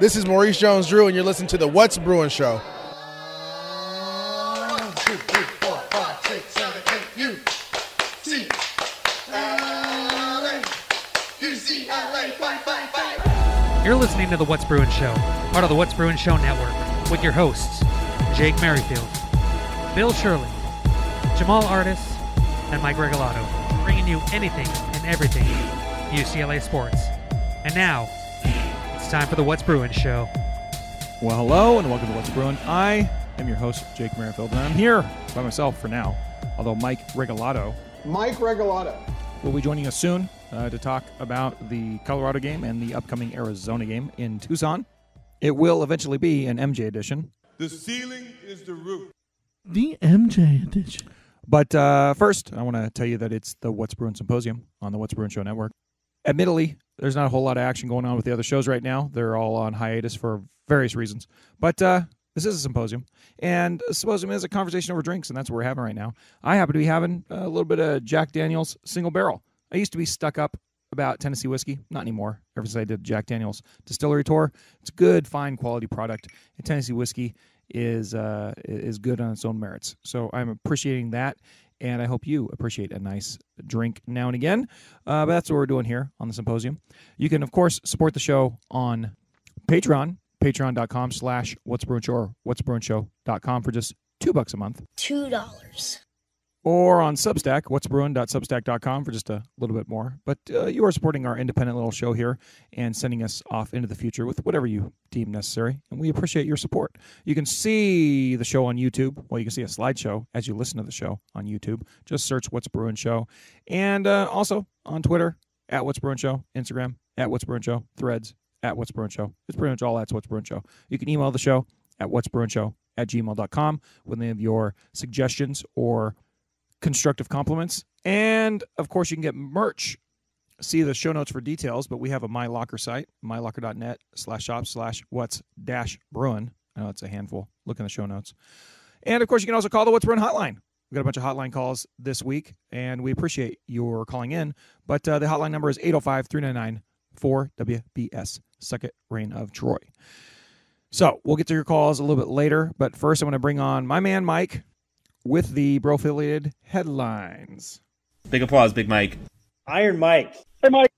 This is Maurice Jones-Drew, and you're listening to the What's Bruin Show. 1, 2, 3, 4, 5, 6, 7, 8, UCLA, fight. You're listening to the What's Bruin Show, part of the What's Bruin Show Network, with your hosts, Jake Merrifield, Bill Shirley, Jamaal Artis, and Mike Regalado, bringing you anything and everything UCLA sports. And now, it's time for the What's Bruin Show. Well, hello, and welcome to What's Bruin. I am your host, Jake Merrifield, and I'm here by myself for now, although Mike Regalado will be joining us soon to talk about the Colorado game and the upcoming Arizona game in Tucson. It will eventually be an MJ edition. The ceiling is the roof. The MJ edition. But first, I want to tell you that it's the What's Bruin Symposium on the What's Bruin Show Network. Admittedly, there's not a whole lot of action going on with the other shows right now. They're all on hiatus for various reasons. But this is a symposium, and a symposium is a conversation over drinks, and that's what we're having right now. I happen to be having a little bit of Jack Daniel's Single Barrel. I used to be stuck up about Tennessee whiskey. Not anymore, ever since I did Jack Daniel's Distillery Tour. It's a good, fine quality product, and Tennessee whiskey is good on its own merits. So I'm appreciating that, and I hope you appreciate a nice drink now and again. But that's what we're doing here on the symposium. You can, of course, support the show on Patreon, patreon.com/whatsbruinshow or whatsbruinshow.com for just $2 a month. $2. Or on Substack, whatsbruin.substack.com for just a little bit more. But you are supporting our independent little show here and sending us off into the future with whatever you deem necessary. And we appreciate your support. You can see the show on YouTube. Well, you can see a slideshow as you listen to the show on YouTube. Just search What's Bruin Show. And also on Twitter, at What's Bruin Show, Instagram, at What's Bruin Show, Threads, at What's Bruin Show. It's pretty much all at What's Bruin Show. You can email the show at whatsbruinshow@gmail.com with any of your suggestions or constructive compliments. And, of course, you can get merch. See the show notes for details, but we have a MyLocker site, mylocker.net/shop/what's-bruin. I know it's a handful. Look in the show notes. And, of course, you can also call the What's Bruin hotline. We've got a bunch of hotline calls this week, and we appreciate your calling in. But the hotline number is 805-399-4WBS, Second Reign of Troy. So we'll get to your calls a little bit later, but first I want to bring on my man Mike with the bro-affiliated headlines. Big applause, Big Mike. Iron Mike. Hey, Mike.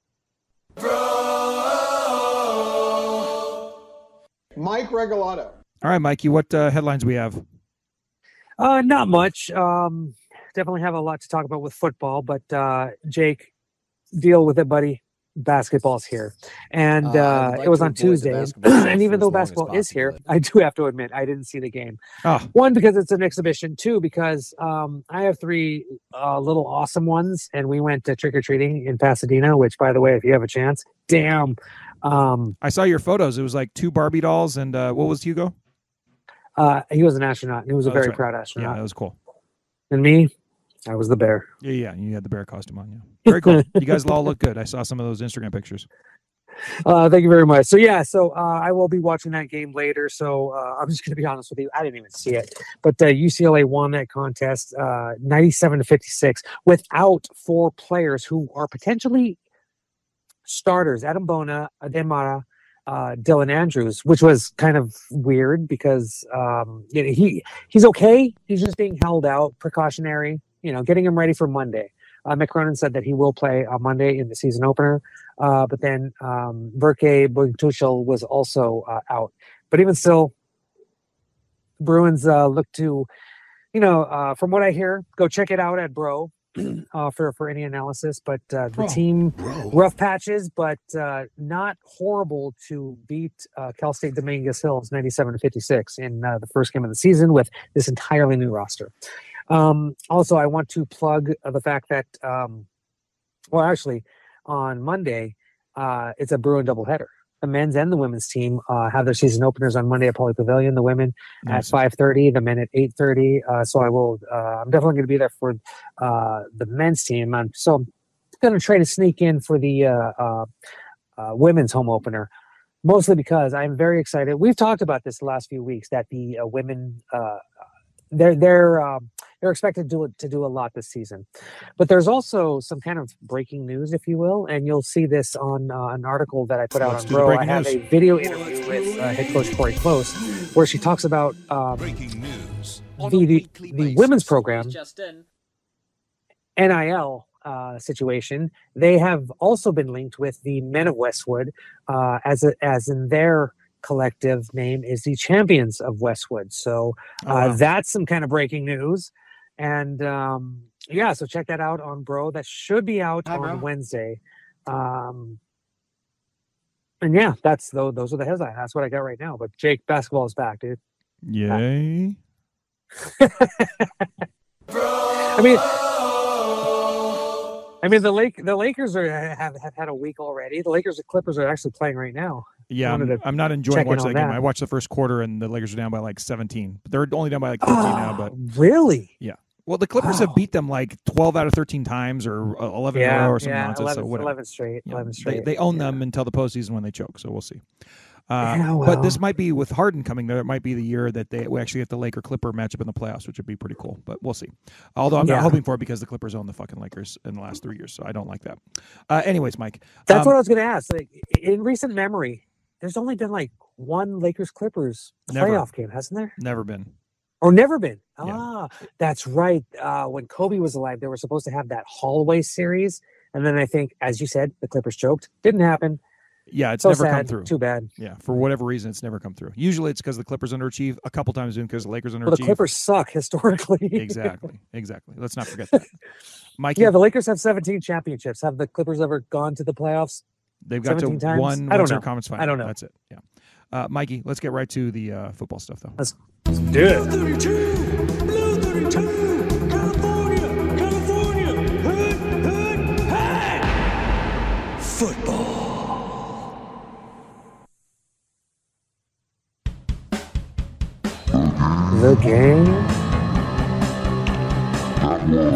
Mike Regalado. All right, Mikey, what headlines we have? Not much. Definitely have a lot to talk about with football, but Jake, deal with it, buddy. Basketball's here. And it was on Tuesday. And even though basketball is here, I do have to admit, I didn't see the game. Oh. One, because it's an exhibition. Two, because I have three little awesome ones, and we went trick-or-treating in Pasadena, which, by the way, if you have a chance, damn. I saw your photos. It was like 2 Barbie dolls, and what was Hugo? He was an astronaut, and he was a very proud astronaut. Yeah, that was cool. And me, I was the bear. Yeah, you had the bear costume on, yeah. Very cool. You guys all look good. I saw some of those Instagram pictures. Thank you very much. So, I will be watching that game later. So, I'm just going to be honest with you. I didn't even see it. But UCLA won that contest 97-56 without 4 players who are potentially starters. Adam Bona, Ademara, Dylan Andrews, which was kind of weird because he's okay. He's just being held out, precautionary, getting him ready for Monday. Mick Cronin said that he will play on Monday in the season opener, but then Berke Bogtushel was also out. But even still, Bruins look to, from what I hear, go check it out at Bro for any analysis. But the team, rough patches, but not horrible to beat Cal State Dominguez Hills 97-56 in the first game of the season with this entirely new roster. Also, I want to plug the fact that, on Monday, it's a Bruin doubleheader. The men's and the women's team have their season openers on Monday at Pauley Pavilion. The women at 5:30, the men at 8:30. So I'm definitely going to be there for the men's team. I'm going to try to sneak in for the women's home opener, mostly because I'm very excited. We've talked about this the last few weeks that the women they're expected to do a lot this season. But there's also some kind of breaking news, if you will, and you'll see this on an article that I put out on Bro. I have a video interview with head coach Corey Close, where she talks about the women's program, NIL situation. They have also been linked with the men of Westwood, as in their collective name is the Champions of Westwood. So that's some kind of breaking news. And so check that out on Bro. That should be out on Wednesday. And yeah, those are the headlines. That's what I got right now. But Jake, basketball is back, dude. Yay. I mean, the Lakers have had a week already. The Lakers and Clippers are actually playing right now. Yeah, I'm not enjoying watching that game. I watched the first quarter, and the Lakers are down by like 17. They're only down by like 13 now. But really? Yeah. Well, the Clippers have beat them like 12 out of 13 times, or 11 in a row, or something nonsense. 11 straight. 11 straight. They own them until the postseason when they choke. So we'll see. But this might be, with Harden coming there, it might be the year that we actually get the Laker-Clipper matchup in the playoffs, which would be pretty cool. But we'll see. Although I'm not hoping for it, because the Clippers own the fucking Lakers in the last 3 years, so I don't like that. Anyways, Mike. That's what I was going to ask. Like, in recent memory, there's only been like one Lakers-Clippers playoff game, hasn't there? Never been. Or never been. Yeah. That's right. When Kobe was alive, they were supposed to have that hallway series. And then I think, as you said, the Clippers choked. Didn't happen. Yeah, it's so never sad. Come through. Too bad. Yeah, for whatever reason, it's never come through. Usually it's because the Clippers underachieve. A couple times because the Lakers underachieve. Well, the Clippers suck historically. Exactly. Let's not forget that. Mikey, yeah, the Lakers have 17 championships. Have the Clippers ever gone to the playoffs? They've got to times? one Western Conference final. I don't know. That's it. Yeah. Mikey, let's get right to the football stuff, though. Let's do it. Blue 32, California, hood, hey! Football. The game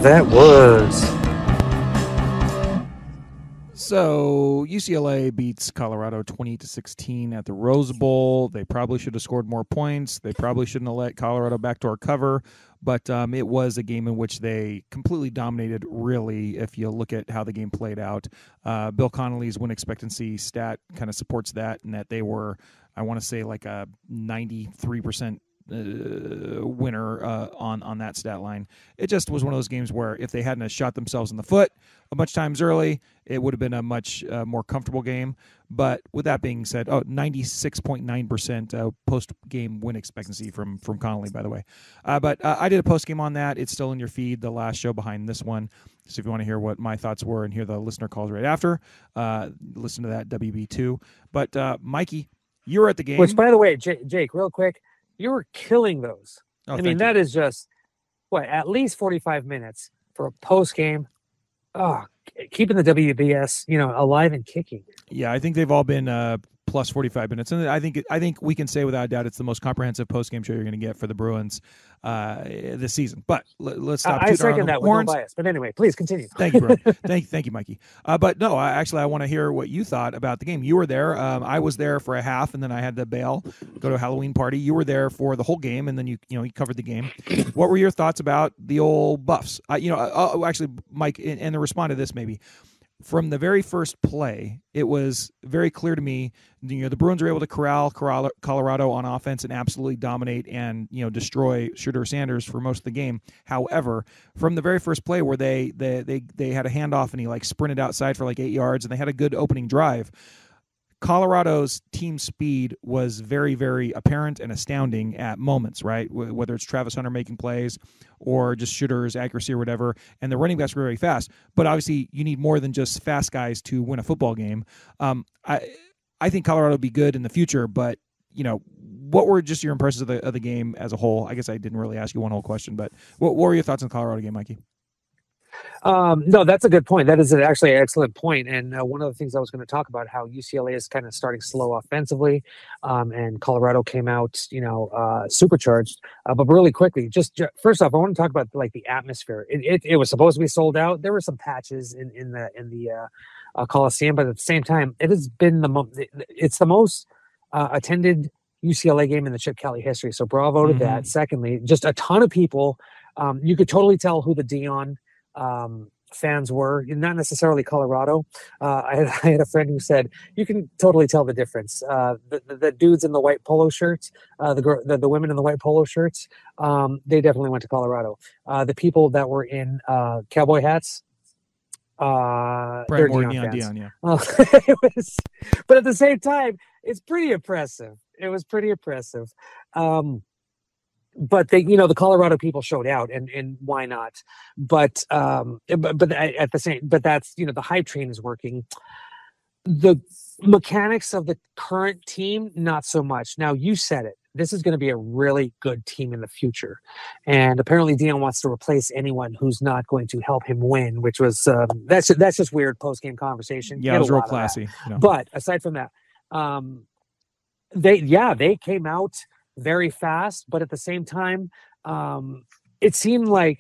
that was. So UCLA beats Colorado 20-16 at the Rose Bowl. They probably should have scored more points. They probably shouldn't have let Colorado backdoor cover. But it was a game in which they completely dominated, really, if you look at how the game played out. Bill Connolly's win expectancy stat kind of supports that, and that they were, I want to say, like a 93% winner on that stat line. It just was one of those games where if they hadn't shot themselves in the foot a bunch times early, it would have been a much more comfortable game. But with that being said, 96.9% post-game win expectancy from Connolly, by the way. But I did a post-game on that. It's still in your feed, the last show behind this one. So if you want to hear what my thoughts were and hear the listener calls right after, listen to that WB2. But Mikey, you were at the game. Which, by the way, Jake, real quick, you were killing those. I mean, that is just, at least 45 minutes for a post-game. Keeping the WBS, alive and kicking. Yeah, I think they've all been plus 45 minutes, and I think we can say without a doubt it's the most comprehensive post-game show you're going to get for the Bruins this season. But let's stop. I second that with no bias. But anyway, please continue. Thank you, bro. thank you, Mikey. But no, I want to hear what you thought about the game. You were there. I was there for a half, and then I had to bail, go to a Halloween party. You were there for the whole game, and then you covered the game. What were your thoughts about the old Buffs? Actually, Mike, and to respond to this maybe. From the very first play, it was very clear to me, the Bruins were able to corral Colorado on offense and absolutely dominate and, destroy Shooter Sanders for most of the game. However, from the very first play where they had a handoff and he sprinted outside for 8 yards and they had a good opening drive, Colorado's team speed was very, very apparent and astounding at moments, right? Whether it's Travis Hunter making plays or just Shooter's accuracy or whatever, and the running backs were very fast. But obviously, you need more than just fast guys to win a football game. I think Colorado will be good in the future, but what were just your impressions of the game as a whole? I guess I didn't really ask you one whole question, but what were your thoughts on the Colorado game, Mikey? No, that's a good point. That is actually an excellent point. And one of the things I was going to talk about, how UCLA is kind of starting slow offensively, and Colorado came out, supercharged. But really quickly, just first off, I want to talk about the atmosphere. It was supposed to be sold out. There were some patches in the Coliseum, but at the same time, it has been the most attended UCLA game in the Chip Kelly history. So bravo to Mm-hmm. that. Secondly, just a ton of people. You could totally tell who the Dion fans were, not necessarily Colorado. I had a friend who said you can totally tell the difference. The dudes in the white polo shirts, the women in the white polo shirts, they definitely went to Colorado. The people that were in cowboy hats, they're Dion fans. Dion, yeah. But at the same time, it's pretty impressive. It was pretty impressive. But they, the Colorado people showed out, and why not? But at the same, but that's, the hype train is working. The mechanics of the current team, not so much. Now, you said it. This is going to be a really good team in the future. And apparently Dion wants to replace anyone who's not going to help him win, which was, that's just weird post-game conversation. Yeah, it was real classy. But aside from that, they came out very fast, but at the same time, it seemed like,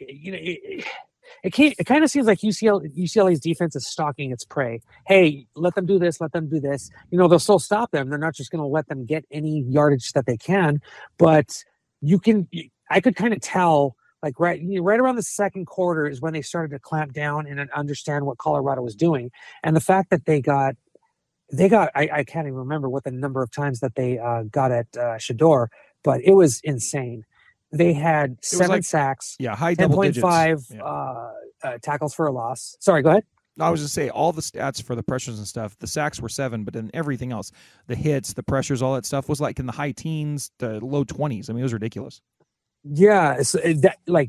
it kind of seems like UCLA's defense is stalking its prey. Hey, let them do this. Let them do this. They'll still stop them. They're not just going to let them get any yardage that they can. But I could kind of tell, like right around the second quarter is when they started to clamp down and understand what Colorado was doing. And the fact that they got, I can't even remember what the number of times that they got at Shador, but it was insane. They had 7 sacks, high double digits, 10.5 tackles for a loss. Sorry, go ahead. I was just say all the stats for the pressures and stuff. The sacks were 7, but then everything else, the hits, the pressures, all that stuff was like in the high teens to low 20s. I mean, it was ridiculous. Yeah,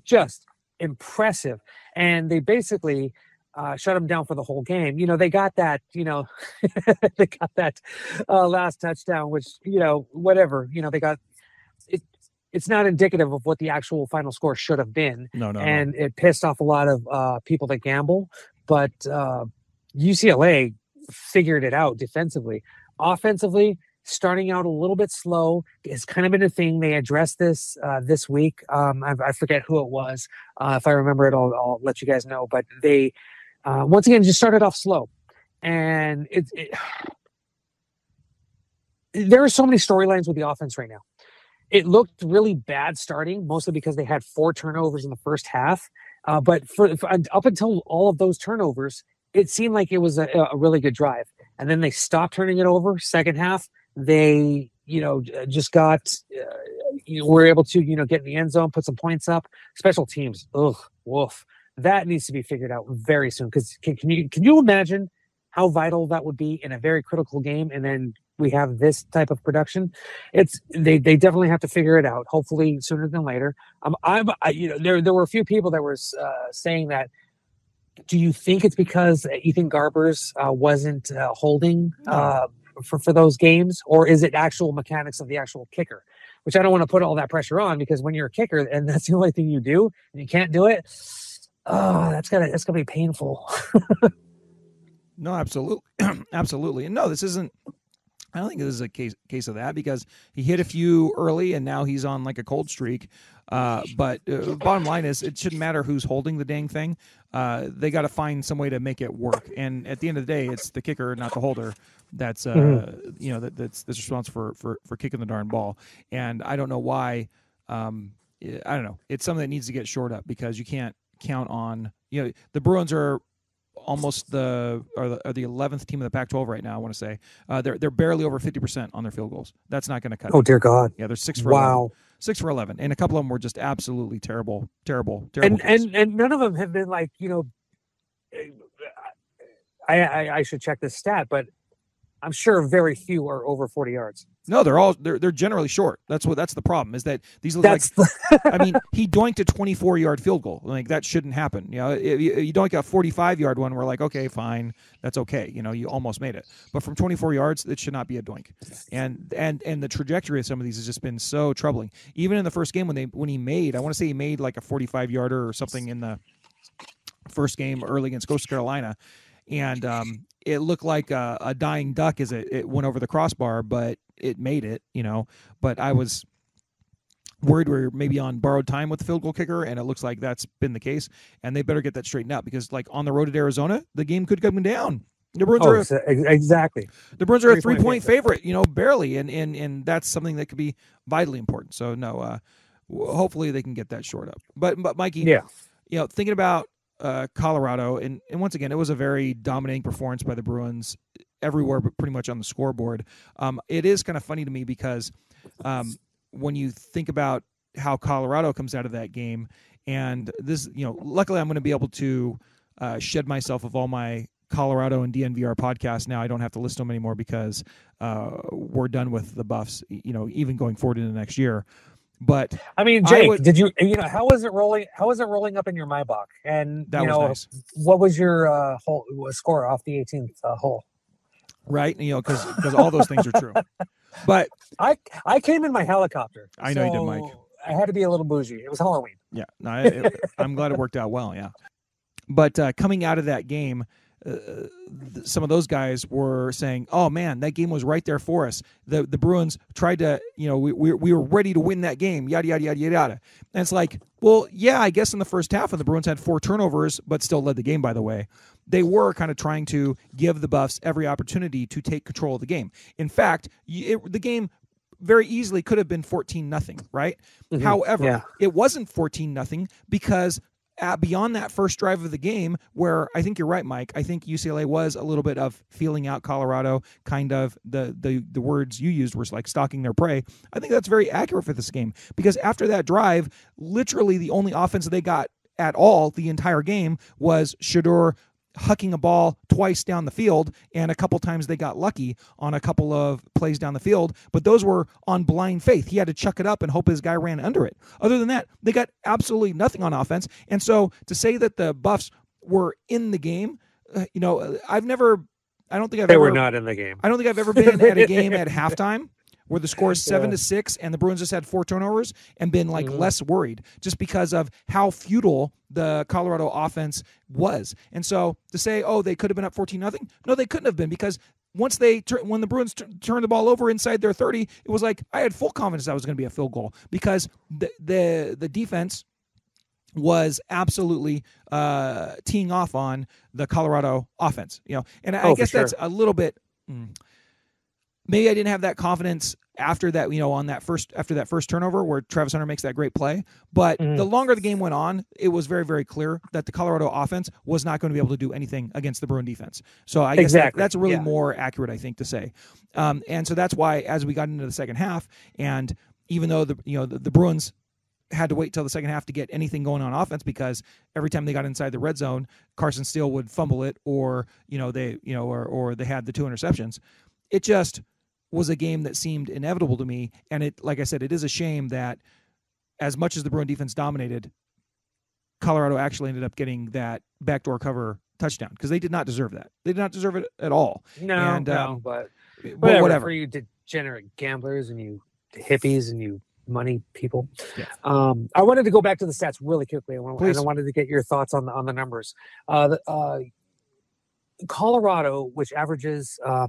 just impressive. And they basically shut them down for the whole game. They got that, they got that last touchdown, which, whatever, they got it. It's not indicative of what the actual final score should have been. No. It pissed off a lot of people that gamble, but UCLA figured it out defensively. Offensively, starting out a little bit slow has kind of been a thing. They addressed this this week. I forget who it was. If I remember it, I'll let you guys know. But they, once again, just started off slow. And there are so many storylines with the offense right now. It looked really bad starting, mostly because they had 4 turnovers in the first half. But for up until all of those turnovers, it seemed like it was a really good drive. And then they stopped turning it over. Second half, they, just got, were able to, get in the end zone, put some points up. Special teams, woof. That needs to be figured out very soon. Because can you imagine how vital that would be in a very critical game? And then we have this type of production. They definitely have to figure it out. Hopefully sooner than later. There were a few people that were saying that. Do you think it's because Ethan Garbers wasn't holding for those games, or is it actual mechanics of the actual kicker? Which I don't want to put all that pressure on, because when you're a kicker and that's the only thing you do and you can't do it, that's gonna be painful. No, absolutely, absolutely. And no, this isn't. I don't think this is a case of that, because he hit a few early and now he's on like a cold streak. But bottom line is, it shouldn't matter who's holding the dang thing. They got to find some way to make it work. And at the end of the day, it's the kicker, not the holder, that's that's responsible for kicking the darn ball. And I don't know why. I don't know. It's something that needs to get shored up, because you can't count on. The Bruins are almost the 11th team in the Pac-12 right now. I want to say they're barely over 50% on their field goals. That's not going to cut it. Oh dear God! Yeah, they're 6 for 11. 6 for 11, and a couple of them were just absolutely terrible. And none of them have been like, I should check this stat, but I'm sure very few are over 40 yards. No, they're generally short. That's the problem, is that these look I mean, he doinked a 24-yard field goal. Like, that shouldn't happen. You doink a 45-yard one, we're like, okay, fine, that's okay. You almost made it. But from 24 yards, it should not be a doink. And the trajectory of some of these has just been so troubling. Even in the first game when he made, I want to say he made like a 45-yarder or something in the first game early against Coastal Carolina. And it looked like a dying duck as it went over the crossbar, but it made it, But I was worried we're maybe on borrowed time with the field goal kicker, and it looks like that's been the case. And they better get that straightened out, because, like, on the road at Arizona, the game could come down. The Bruins exactly. The Bruins are a 3-point favorite, barely, and that's something that could be vitally important. So no, hopefully they can get that short up. But Mikey, thinking about Colorado, and once again, it was a very dominating performance by the Bruins everywhere, but pretty much on the scoreboard. It is kind of funny to me because when you think about how Colorado comes out of that game, and this, luckily I'm going to be able to shed myself of all my Colorado and DNVR podcasts now. I don't have to list them anymore because we're done with the Buffs, even going forward into next year. But I mean, Jake, did you how was it rolling? How was it rolling up in your Maybach? And that was nice. What was your whole score off the 18th hole? Right, because all those things are true. But I came in my helicopter. I know you did, Mike. I had to be a little bougie. It was Halloween. Yeah, no, I'm glad it worked out well. Yeah, but coming out of that game, some of those guys were saying, "Oh man, that game was right there for us. The Bruins tried to, we were ready to win that game. Yada yada yada yada." And it's like, well, yeah, I guess in the first half, when the Bruins had 4 turnovers, but still led the game. By the way, they were kind of trying to give the Buffs every opportunity to take control of the game. In fact, the game very easily could have been 14-0, right? Mm-hmm. However, it wasn't 14-0 because beyond that first drive of the game, where I think you're right, Mike, I think UCLA was a little bit of feeling out Colorado, kind of the words you used were like stalking their prey. I think that's very accurate for this game because after that drive, literally the only offense that they got at all the entire game was Shedeur hucking a ball twice down the field, and a couple times they got lucky on a couple of plays down the field, but those were on blind faith. He had to chuck it up and hope his guy ran under it. Other than that, they got absolutely nothing on offense. And so to say that the Buffs were in the game, I don't think I've they ever were not in the game. I don't think I've ever been at a game at halftime where the score is 7-6 and the Bruins just had 4 turnovers and been less worried just because of how futile the Colorado offense was. And so to say, oh, they could have been up 14-0, no, they couldn't have been, because once when the Bruins turned the ball over inside their 30, it was like I had full confidence that was going to be a field goal because the defense was absolutely teeing off on the Colorado offense. And I guess that's a little bit. Maybe I didn't have that confidence after that, after that first turnover where Travis Hunter makes that great play. But the longer the game went on, it was very, very clear that the Colorado offense was not going to be able to do anything against the Bruin defense. So I guess that's really more accurate, I think, to say. And so that's why as we got into the second half, and even though the Bruins had to wait till the second half to get anything going on offense because every time they got inside the red zone, Carson Steele would fumble it, or they had the 2 interceptions. It just was a game that seemed inevitable to me. And it, like I said, it is a shame that as much as the Bruin defense dominated, Colorado actually ended up getting that backdoor cover touchdown because they did not deserve that. They did not deserve it at all. But whatever. For you degenerate gamblers and you hippies and you money people. Yeah. I wanted to go back to the stats really quickly. I wanted to get your thoughts on the numbers. Colorado, which averages, I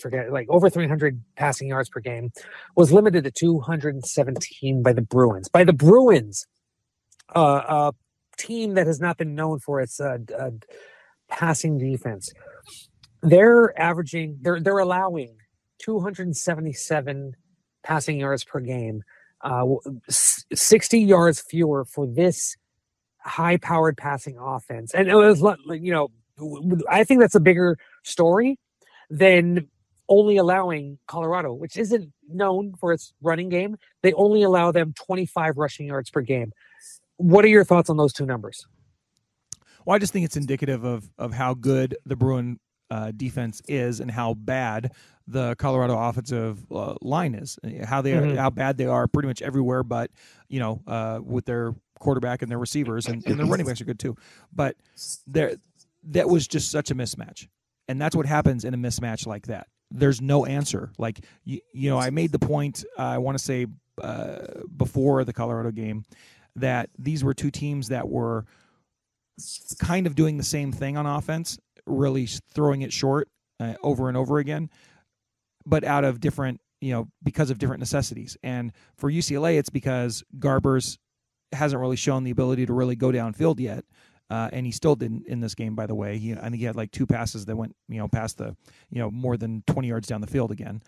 forget, like over 300 passing yards per game, was limited to 217 by the Bruins. By the Bruins, a team that has not been known for its passing defense. They're allowing 277 passing yards per game, 60 yards fewer for this high-powered passing offense. And it was, I think that's a bigger story than only allowing Colorado, which isn't known for its running game. They only allow them 25 rushing yards per game. What are your thoughts on those two numbers? Well, I just think it's indicative of how good the Bruin defense is and how bad the Colorado offensive line is. How bad they are pretty much everywhere, but with their quarterback and their receivers and their running backs are good too. But that was just such a mismatch. And that's what happens in a mismatch like that. There's no answer. Like, I made the point, I want to say before the Colorado game, that these were two teams that were kind of doing the same thing on offense, really throwing it short over and over again, but out of different, because of different necessities. And for UCLA, it's because Garbers hasn't really shown the ability to really go downfield yet. and he still didn't in this game. By the way, I think he had like 2 passes that went past the more than 20 yards down the field again.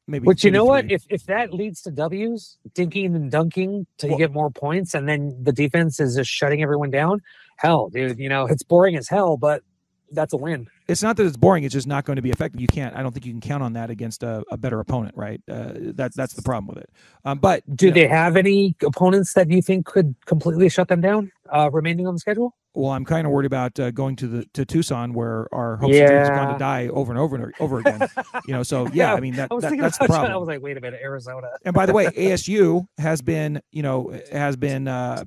Maybe. But you know 3. what? If that leads to W's, dinking and dunking to get more points, and then the defense is just shutting everyone down, hell, dude, it's boring as hell, but that's a win. It's not that it's boring; it's just not going to be effective. I don't think you can count on that against a better opponent, right? That's the problem with it. But do they have any opponents that you think could completely shut them down, remaining on the schedule? Well, I'm kind of worried about going to Tucson, where our hopes and dreams are going to die over and over and over again. So yeah, I mean that's the problem. I was like, wait a minute, Arizona. And by the way, ASU has been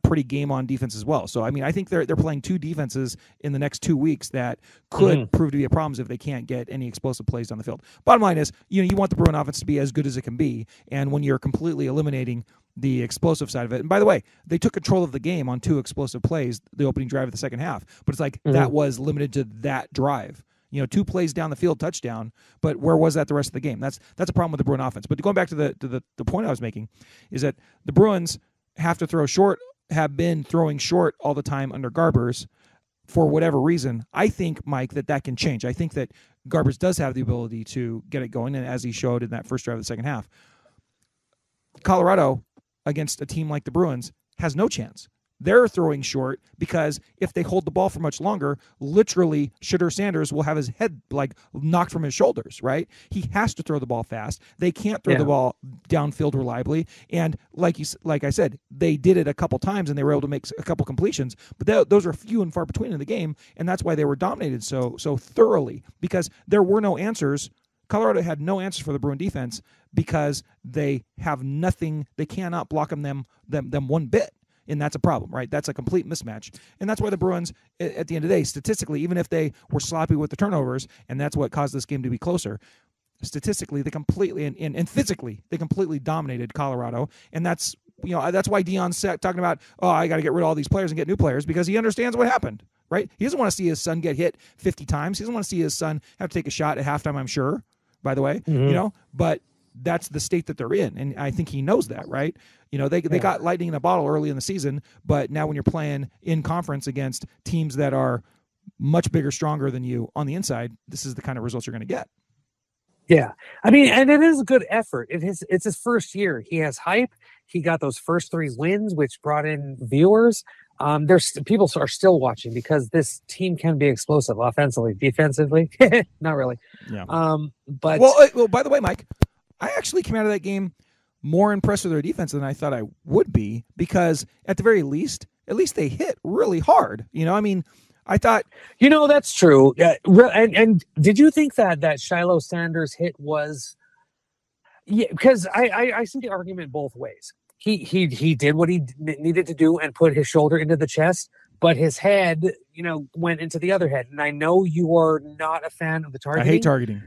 pretty game on defense as well. So I mean, I think they're playing 2 defenses in the next 2 weeks that could prove to be a problem if they can't get any explosive plays down the field. Bottom line is, you want the Bruin offense to be as good as it can be, and when you're completely eliminating the explosive side of it. And by the way, they took control of the game on 2 explosive plays, the opening drive of the second half. But it's like that was limited to that drive. 2 plays down the field, touchdown. But where was that the rest of the game? That's a problem with the Bruin offense. But going back to the point I was making is that the Bruins have to throw short, have been throwing short all the time under Garbers for whatever reason. I think, Mike, that can change. I think that Garbers does have the ability to get it going, and as he showed in that first drive of the second half. Colorado, against a team like the Bruins, has no chance. They're throwing short because if they hold the ball for much longer, literally Shedeur Sanders will have his head knocked from his shoulders, right? He has to throw the ball fast. They can't throw the ball downfield reliably. And like I said, they did it a couple times and they were able to make a couple completions, but those are few and far between in the game, and that's why they were dominated so thoroughly, because there were no answers. Colorado had no answers for the Bruin defense because they have nothing. They cannot block them one bit, and that's a problem, right? That's a complete mismatch, and that's why the Bruins, at the end of the day, statistically, even if they were sloppy with the turnovers, and that's what caused this game to be closer, statistically, they completely and physically, they completely dominated Colorado, and that's why Deion's talking about, I got to get rid of all these players and get new players, because he understands what happened, right? He doesn't want to see his son get hit 50 times. He doesn't want to see his son have to take a shot at halftime, I'm sure, by the way, but that's the state that they're in, and I think he knows that, right? They got lightning in a bottle early in the season, but now when you're playing in conference against teams that are much bigger, stronger than you on the inside, this is the kind of results you're going to get. Yeah, I mean, and it is a good effort. It's his first year. He has hype. He got those first 3 wins, which brought in viewers. People are still watching because this team can be explosive offensively, defensively, not really. Yeah. But well, by the way, Mike, I actually came out of that game more impressed with their defense than I thought I would be, because at the very least, at least they hit really hard. I mean, I thought, that's true. And did you think that Shiloh Sanders hit was? Yeah, because I see the argument both ways. He did what he needed to do and put his shoulder into the chest, but his head, went into the other head. And I know you are not a fan of the targeting. I hate targeting.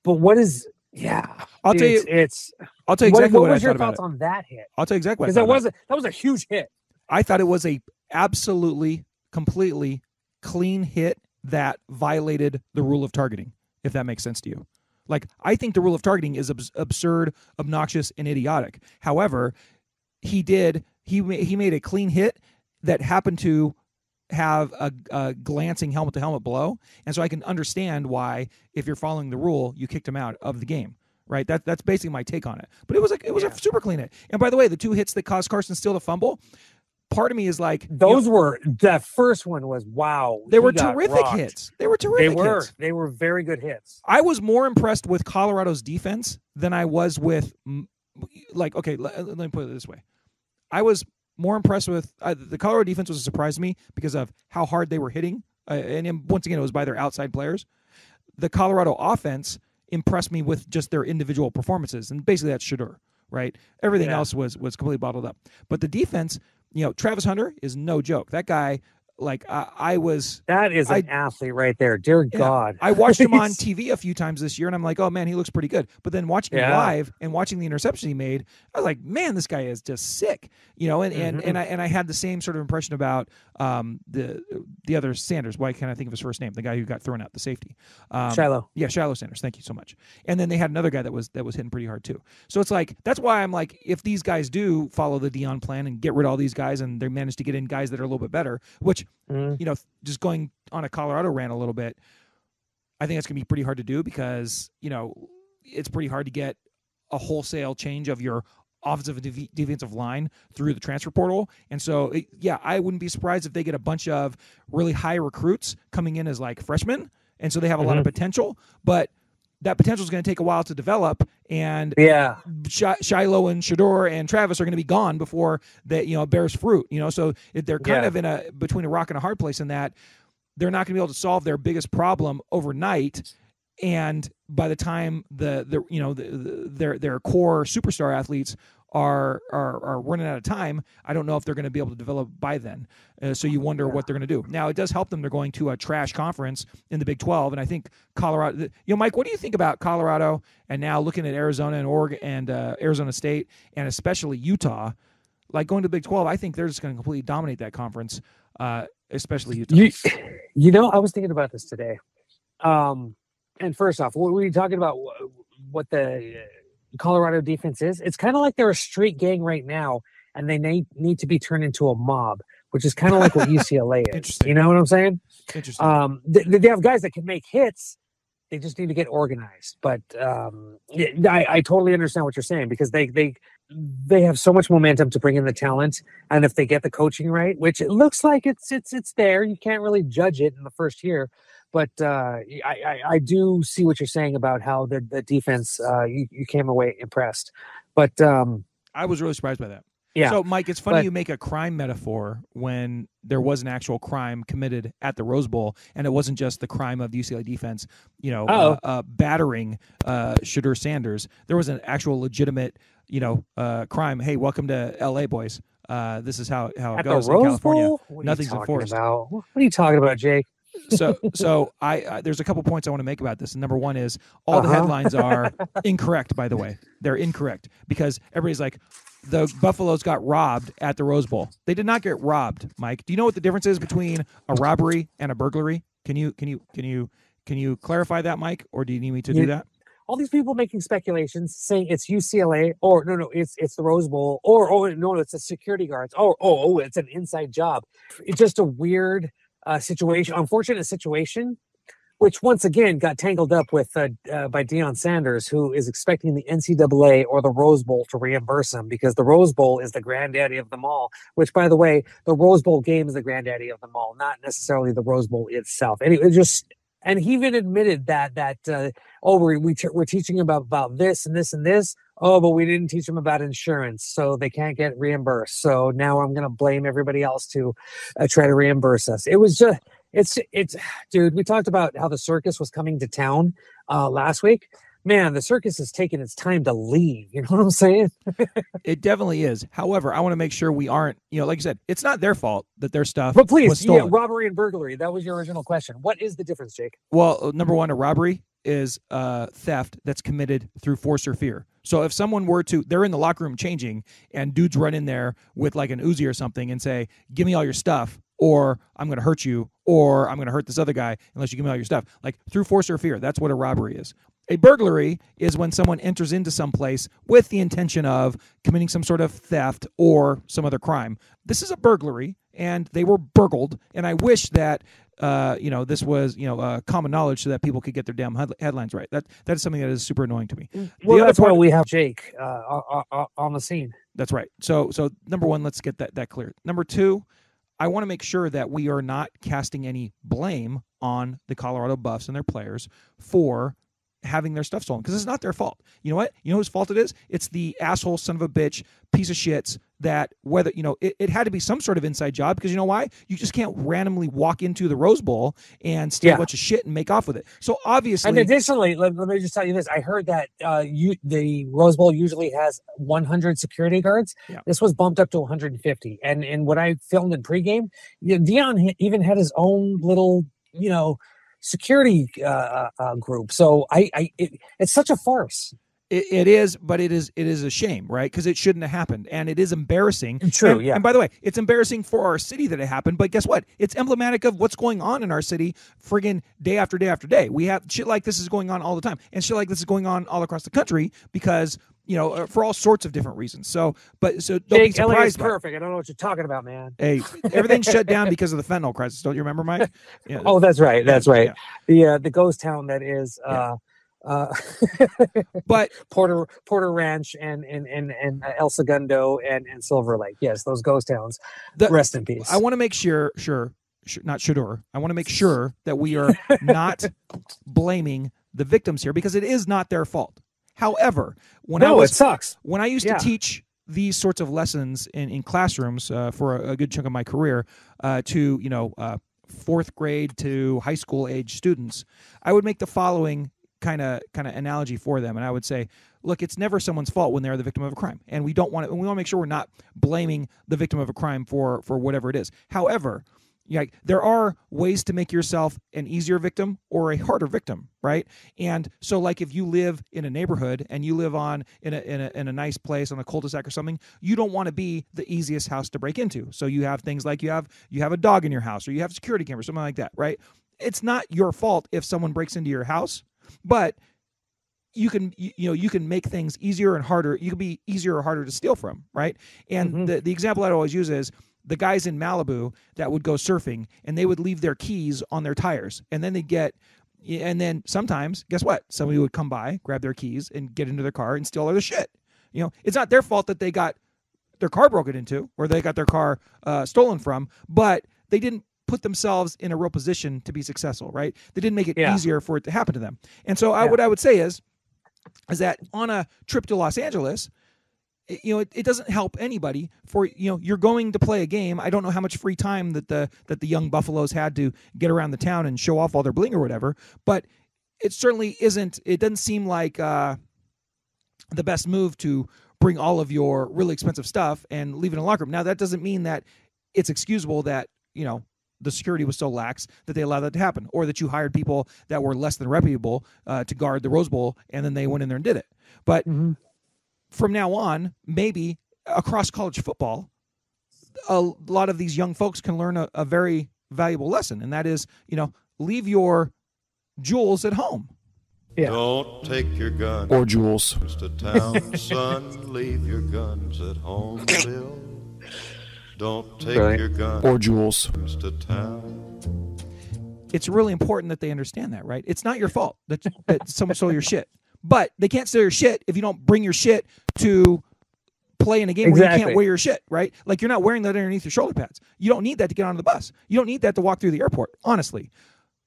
But what is? Yeah, I'll tell you exactly what was I your thought about thoughts on that hit? I'll tell you exactly what I thought. Because that was a huge hit. I thought it was a absolutely, completely clean hit that violated the rule of targeting, if that makes sense to you. I think the rule of targeting is absurd, obnoxious, and idiotic. However, he made a clean hit that happened to have a glancing helmet-to-helmet blow, and so I can understand why, if you're following the rule, you kicked him out of the game, right? That's basically my take on it. But it was a super clean hit. And by the way, the 2 hits that caused Carson Steele to fumble, part of me is like, that first one was wow. They were terrific hits. They were terrific hits. They were very good hits. I was more impressed with Colorado's defense than I was with, okay, let me put it this way. I was more impressed with the Colorado defense. Was a surprise to me because of how hard they were hitting, and once again, it was by their outside players. The Colorado offense impressed me with just their individual performances, and basically that's Shedeur, right? Everything else was completely bottled up. But the defense, Travis Hunter is no joke. That guy, that is an athlete right there. Dear God. I watched him on TV a few times this year, and I'm like, oh man, he looks pretty good. But then watching him live and watching the interception he made, I was like, man, this guy is just sick. And I had the same sort of impression about the other Sanders. Why can't I think of his first name? The guy who got thrown out, the safety. Shiloh. Yeah, Shiloh Sanders. Thank you so much. And then they had another guy that was hitting pretty hard too. So it's like, that's why I'm like, if these guys do follow the Deion plan and get rid of all these guys, and they manage to get in guys that are a little bit better, which just going on a Colorado rant a little bit, I think that's going to be pretty hard to do because, it's pretty hard to get a wholesale change of your offensive and defensive line through the transfer portal. And so, I wouldn't be surprised if they get a bunch of really high recruits coming in as like freshmen. And so they have a lot of potential, but that potential is going to take a while to develop. And Shiloh and Shador and Travis are going to be gone before that, it bears fruit, so they're kind of between a rock and a hard place in that they're not going to be able to solve their biggest problem overnight. And by the time their core superstar athletes are running out of time, I don't know if they're going to be able to develop by then. So you wonder what they're going to do. Now, it does help them. They're going to a trash conference in the Big 12, and I think Colorado. Mike, what do you think about Colorado and now looking at Arizona and Oregon and Arizona State and especially Utah? Like going to the Big 12, I think they're just going to completely dominate that conference, especially Utah. I was thinking about this today. And first off, what were you talking about? What the Colorado defense is? It's kind of like they're a street gang right now, and they need to be turned into a mob, which is kind of like what UCLA is. You know what I'm saying? Interesting. They have guys that can make hits. They just need to get organized. But I totally understand what you're saying because they have so much momentum to bring in the talent, and if they get the coaching right, which it looks like it's there, you can't really judge it in the first year. But I do see what you're saying about how the defense, you came away impressed. But I was really surprised by that. Yeah. So, Mike, it's funny you make a crime metaphor when there was an actual crime committed at the Rose Bowl, and it wasn't just the crime of the UCLA defense, battering Shedeur Sanders. There was an actual legitimate, crime. Hey, welcome to L.A., boys. This is how it at goes the in Rose California. Bowl? Nothing's enforced. What are you talking about, Jake? So I there's a couple points I want to make about this. And number one is all the headlines are incorrect, by the way. They're incorrect because everybody's like, the Buffaloes got robbed at the Rose Bowl. They did not get robbed, Mike. Do you know what the difference is between a robbery and a burglary? Can you clarify that, Mike, or do you need me to do that? All these people making speculations, saying it's UCLA, or no, it's the Rose Bowl, or no, it's the security guards, it's an inside job. It's just a weird situation, unfortunate situation, which once again got tangled up with by Deion Sanders, who is expecting the NCAA or the Rose Bowl to reimburse him because the Rose Bowl is the granddaddy of them all. Which, by the way, the Rose Bowl game is the granddaddy of them all, not necessarily the Rose Bowl itself. And and he even admitted that we're teaching about this and this and this. Oh, but we didn't teach them about insurance, so they can't get reimbursed. So now I'm going to blame everybody else to try to reimburse us. It was just, it's, dude, we talked about how the circus was coming to town last week. Man, the circus has taken its time to leave. You know what I'm saying? It definitely is. However, I want to make sure we aren't, like you said, it's not their fault that their stuff but please, was stolen. Robbery and burglary. That was your original question. What is the difference, Jake? Well, number one, a robbery is theft that's committed through force or fear. So if someone they're in the locker room changing and dudes run in there with like an Uzi or something and say, give me all your stuff, or I'm going to hurt you, or I'm going to hurt this other guy unless you give me all your stuff. Like through force or fear, that's what a robbery is. A burglary is when someone enters into some place with the intention of committing some sort of theft or some other crime. This is a burglary, and they were burgled, and I wish that this was common knowledge so that people could get their damn headlines right. That is something that is super annoying to me. Well, that's why we have Jake on the scene. That's right. So number one, let's get that clear. Number two, I want to make sure that we are not casting any blame on the Colorado Buffs and their players for having their stuff stolen because it's not their fault. You know what? You know whose fault it is? It's the asshole son of a bitch piece of shits that whether, it had to be some sort of inside job because you know why? You just can't randomly walk into the Rose Bowl and steal a bunch of shit and make off with it. So obviously. And additionally, let me just tell you this. I heard that the Rose Bowl usually has 100 security guards. Yeah. This was bumped up to 150. And what I filmed in pregame, Deion even had his own little, security group. So it's such a farce. It is, but it is a shame, right? Because it shouldn't have happened, and it is embarrassing. True, yeah. And by the way, it's embarrassing for our city that it happened. But guess what? It's emblematic of what's going on in our city, friggin' day after day after day. We have shit like this is going on all the time, and shit like this is going on all across the country because for all sorts of different reasons. So don't be Jake, LA is surprised by it. perfect. I don't know what you're talking about, man. Hey, everything's shut down because of the fentanyl crisis. Don't you remember, Mike? Yeah. Oh, that's right. That's right. Yeah. The ghost town that is But Porter Ranch and El Segundo and Silver Lake. Yes, those ghost towns. Rest in peace. I want to make sure I want to make sure that we are not blaming the victims here, because it is not their fault. However, it sucks. When I used to teach these sorts of lessons in classrooms for a good chunk of my career to fourth grade to high school age students, I would make the following kind of analogy for them, and I would say, look, it's never someone's fault when they're the victim of a crime, and we want to make sure we're not blaming the victim of a crime for whatever it is. However, there are ways to make yourself an easier victim or a harder victim, right? And so, like, if you live in a neighborhood and you live in a nice place on a cul-de-sac or something, you don't want to be the easiest house to break into. So you have things like you have a dog in your house, or you have security cameras, something like that, right? It's not your fault if someone breaks into your house, but you can make things easier and harder. You can be easier or harder to steal from, right? And the example I'd always use is the guys in Malibu that would go surfing, and they would leave their keys on their tires, and then sometimes, guess what? Somebody would come by, grab their keys, and get into their car and steal all their shit. It's not their fault that they got their car broken into or they got their car stolen from, but they didn't put themselves in a real position to be successful, right? They didn't make it easier for it to happen to them. And so what I would say is that on a trip to Los Angeles, it doesn't help anybody for, you're going to play a game. I don't know how much free time that the young Buffaloes had to get around the town and show off all their bling or whatever, but it certainly isn't. It doesn't seem like the best move to bring all of your really expensive stuff and leave it in a locker room. Now, that doesn't mean that it's excusable that, the security was so lax that they allowed that to happen, or that you hired people that were less than reputable to guard the Rose Bowl, and then they went in there and did it. But from now on, maybe across college football, a lot of these young folks can learn a very valuable lesson, and that is, leave your jewels at home. Yeah. Don't take your guns or jewels to town, son. Leave your guns at home, Bill. Don't take your guns or jewels to town. It's really important that they understand that, right? It's not your fault that someone stole your shit. But they can't steal your shit if you don't bring your shit to play in a game where you can't wear your shit, right? Like, you're not wearing that underneath your shoulder pads. You don't need that to get on the bus. You don't need that to walk through the airport, honestly.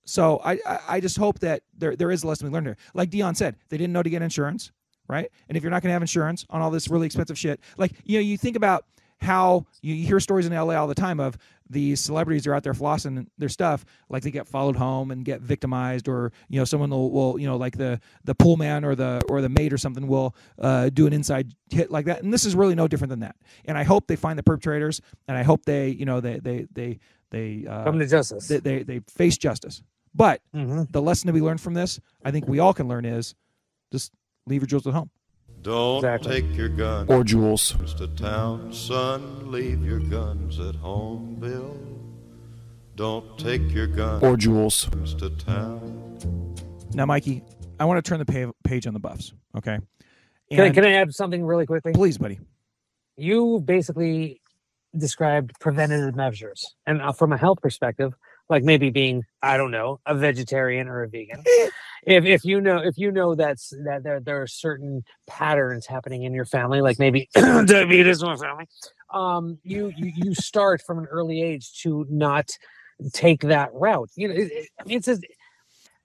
So I just hope that there is a lesson we learned here. Like Dion said, they didn't know to get insurance, right? And if you're not going to have insurance on all this really expensive shit, like, you think about how you hear stories in LA all the time of these celebrities are out there flossing their stuff, like they get followed home and get victimized, or someone will like the pool man or the maid or something will do an inside hit like that. And this is really no different than that. And I hope they find the perpetrators, and I hope they come to justice. They face justice. But the lesson to be learned from this, I think we all can learn, is just leave your jewels at home. Don't take your guns or jewels to town, son. Leave your guns at home, Bill. Don't take your guns or jewels to town. Now, Mikey, I want to turn the page on the Buffs, okay? Can I add something really quickly? Please, buddy. You basically described preventative measures, and from a health perspective, like maybe being, I don't know, a vegetarian or a vegan. If you know that there are certain patterns happening in your family, like maybe diabetes in my family, you start from an early age to not take that route.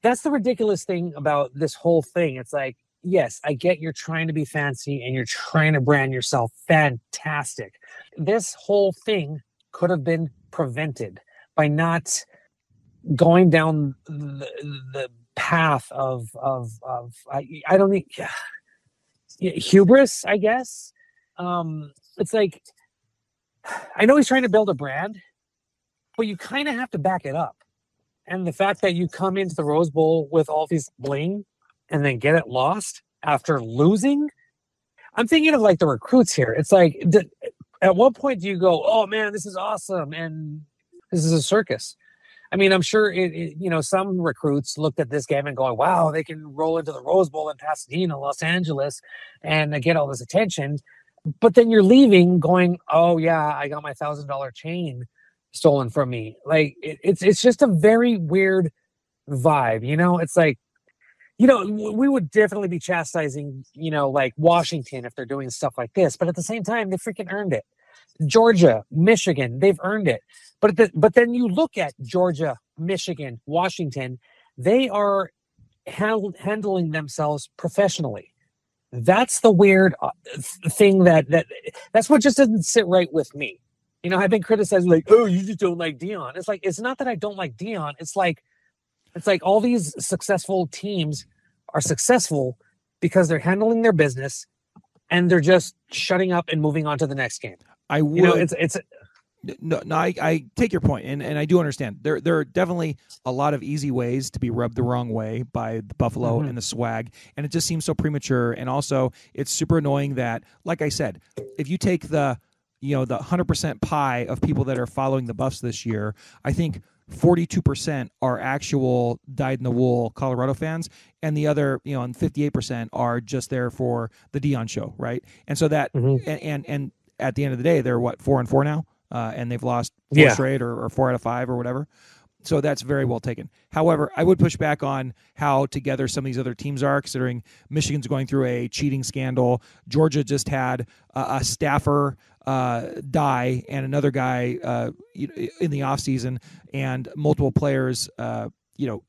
That's the ridiculous thing about this whole thing. It's like, yes, I get you're trying to be fancy and you're trying to brand yourself fantastic. This whole thing could have been prevented by not going down the path of I don't think hubris, I guess. It's like, I know he's trying to build a brand, but you kind of have to back it up. And the fact that you come into the Rose Bowl with all these bling and then get it lost after losing, I'm thinking of like the recruits here. It's like, at what point do you go, oh man, this is awesome, and this is a circus? I mean, I'm sure some recruits looked at this game and going, wow, they can roll into the Rose Bowl in Pasadena, Los Angeles, and get all this attention. But then you're leaving going, oh yeah, I got my $1,000 chain stolen from me. Like it's just a very weird vibe. It's like, we would definitely be chastising, like Washington if they're doing stuff like this. But at the same time, they freaking earned it. Georgia, Michigan, they've earned it. But then you look at Georgia, Michigan, Washington, they are handling themselves professionally. That's the weird thing that's what just doesn't sit right with me. I've been criticized like, oh, you just don't like Deion. It's like, it's not that I don't like Deion. It's like all these successful teams are successful because they're handling their business and they're just shutting up and moving on to the next game. I take your point, and I do understand. There are definitely a lot of easy ways to be rubbed the wrong way by the Buffalo and the swag, and it just seems so premature. And also, it's super annoying that, like I said, if you take the 100% pie of people that are following the Buffs this year, I think 42% are actual dyed-in-the-wool Colorado fans, and the other, and 58% are just there for the Deion show, right? And so that, and at the end of the day, they're 4-4 now, and they've lost 4 straight or 4 out of 5 or whatever. So that's very well taken. However, I would push back on how together some of these other teams are, considering Michigan's going through a cheating scandal. Georgia just had a staffer die and another guy in the offseason, and multiple players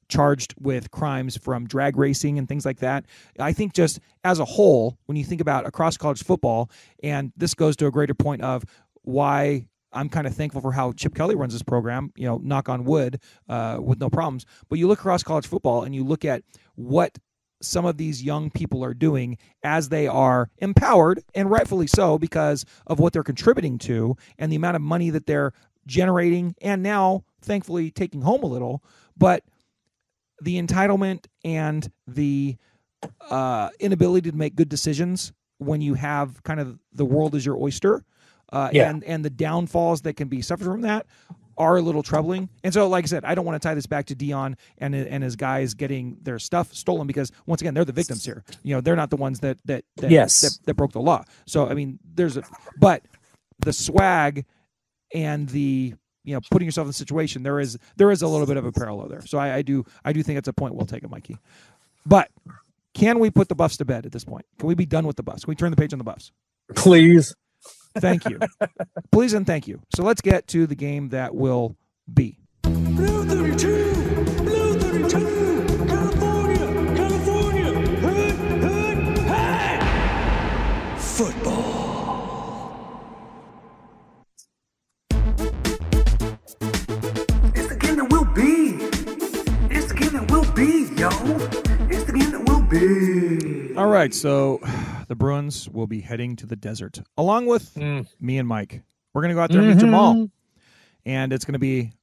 charged with crimes from drag racing and things like that. I think just as a whole, when you think about across college football, and this goes to a greater point of why I'm kind of thankful for how Chip Kelly runs this program, knock on wood, with no problems. But you look across college football and you look at what some of these young people are doing as they are empowered, and rightfully so, because of what they're contributing to and the amount of money that they're generating and now, thankfully, taking home a little. But the entitlement and the inability to make good decisions when you have kind of the world as your oyster, and the downfalls that can be suffered from that are a little troubling. And so, like I said, I don't want to tie this back to Deion and his guys getting their stuff stolen, because once again, they're the victims here. They're not the ones that broke the law. So I mean, but the swag and the putting yourself in the situation, there is a little bit of a parallel there. So I do think it's a point well taken, Mikey. But can we put the Buffs to bed at this point? Can we be done with the Buffs? Can we turn the page on the Buffs? Please. Thank you. Please and thank you. So let's get to the game that will be. Blue 32, Blue 32, California, hood, hey! Football. It's the game that will be. It's the game that will be, yo. It's the game that will be. All right, so the Bruins will be heading to the desert, along with me and Mike. We're going to go out there and meet Jamaal. And it's going to be,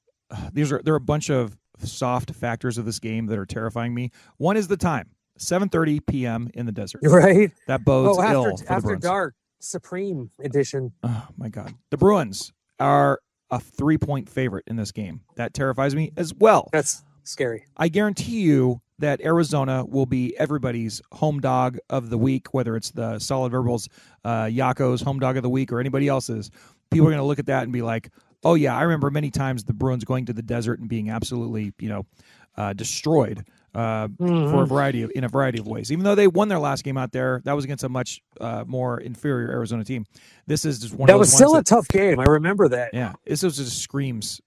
there are a bunch of soft factors of this game that are terrifying me. One is the time, 7:30 p.m. in the desert. Right. That bodes ill for the after Bruins. dark, Supreme Edition. Oh, my God. The Bruins are a 3-point favorite in this game. That terrifies me as well. That's scary. I guarantee you that Arizona will be everybody's home dog of the week, whether it's the Solid Verbals, Yako's home dog of the week, or anybody else's. People are going to look at that and be like, oh, yeah, I remember many times the Bruins going to the desert and being absolutely, destroyed for a variety of ways. Even though they won their last game out there, that was against a much more inferior Arizona team. This is just one of those ones. That was still a tough game. I remember that. Yeah, this was just screams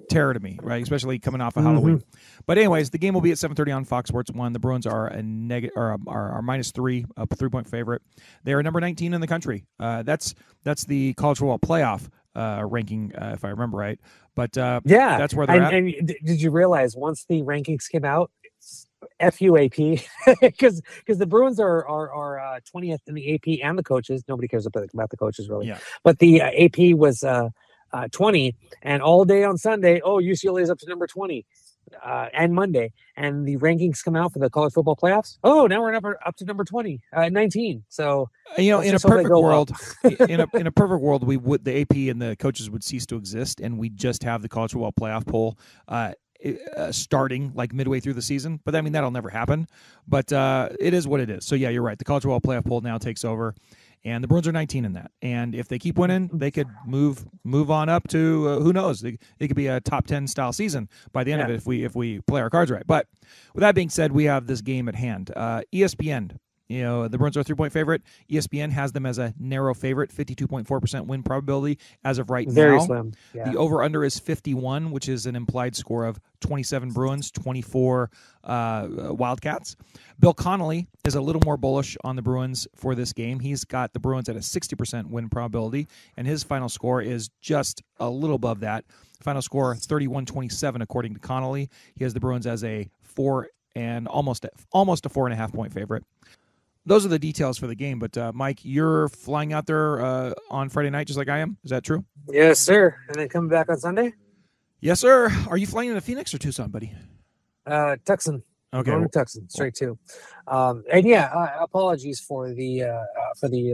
terror to me, right? Especially coming off of Halloween. But anyways, the game will be at 7:30 on Fox Sports 1. The Bruins are a -3, a 3-point favorite. They are number 19 in the country. That's the college football playoff ranking, if I remember right. But that's where they're at. And did you realize once the rankings came out, FUAP, because the Bruins are 20th in the AP and the coaches. Nobody cares about the coaches really. Yeah. But the AP was 20, and all day on Sunday, UCLA is up to number 20. and Monday, and the rankings come out for the college football playoffs. Oh, now we're up to number 19. So in a perfect world, in a perfect world, the AP and the coaches would cease to exist, and we just have the college football playoff poll starting like midway through the season. But I mean, that'll never happen. But it is what it is. So yeah, you're right. The college football playoff poll now takes over. And the Bruins are 19 in that. And if they keep winning, they could move on up to, who knows, it could be a top 10 style season by the end of it if we play our cards right. But with that being said, we have this game at hand. ESPN, the Bruins are a 3-point favorite. ESPN has them as a narrow favorite, 52.4% win probability as of right Very now. slim. Yeah. The over-under is 51, which is an implied score of 27 Bruins, 24 Wildcats. Bill Connolly is a little more bullish on the Bruins for this game. He's got the Bruins at a 60% win probability, and his final score is just a little above that. Final score 31-27 according to Connolly. He has the Bruins as a 4 and almost a 4.5 point favorite. Those are the details for the game. But Mike, you're flying out there on Friday night just like I am. Is that true? Yes, sir. And then coming back on Sunday? Yes, sir. Are you flying into Phoenix or Tucson, buddy? Tucson. Okay. Going to Tucson, straight to. And yeah, apologies for the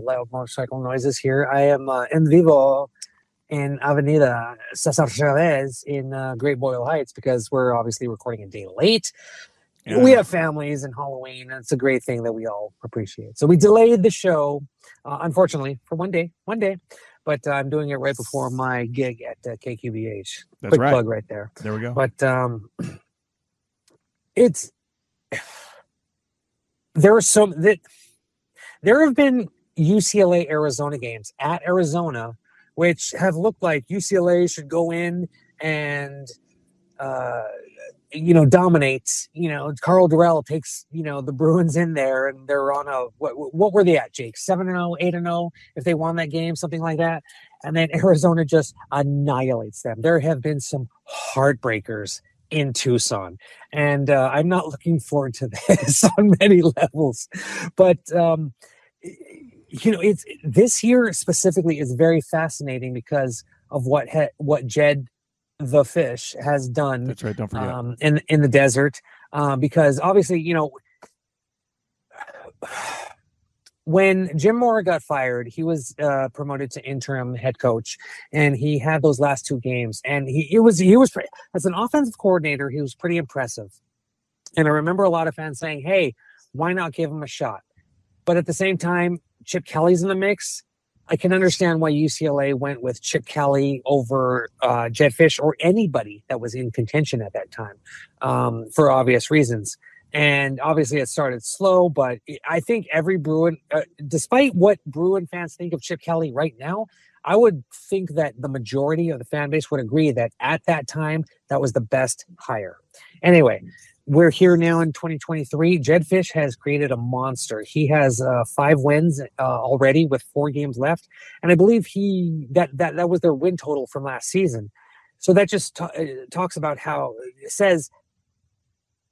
loud motorcycle noises here. I am in vivo in Avenida Cesar Chavez in Great Boyle Heights because we're obviously recording a day late. Yeah. We have families and Halloween, and it's a great thing that we all appreciate. So we delayed the show, unfortunately, for one day. But I'm doing it right before my gig at KQBH. That's Quick right. plug right there. There we go. But there have been UCLA Arizona games at Arizona, which have looked like UCLA should go in and dominate. Carl Durrell takes the Bruins in there, and they're on a what were they at, Jake? 7-0, 8-0 if they won that game, something like that. And then Arizona just annihilates them. There have been some heartbreakers in Tucson, and I'm not looking forward to this on many levels. But it's this year specifically is very fascinating because of what Jed the Fish has done. That's right. Don't forget in the desert, because obviously when Jim Mora got fired, he was promoted to interim head coach, and he had those last two games, and he was as an offensive coordinator, he was pretty impressive. And I remember a lot of fans saying, "Hey, why not give him a shot?" But at the same time, Chip Kelly's in the mix. I can understand why UCLA went with Chip Kelly over Jed Fish or anybody that was in contention at that time, for obvious reasons. And obviously it started slow, but I think every Bruin, despite what Bruin fans think of Chip Kelly right now, I would think that the majority of the fan base would agree that at that time, that was the best hire. Anyway, we're here now in 2023. Jed Fish has created a monster. He has 5 wins already with 4 games left. And I believe that was their win total from last season. So that just talks about says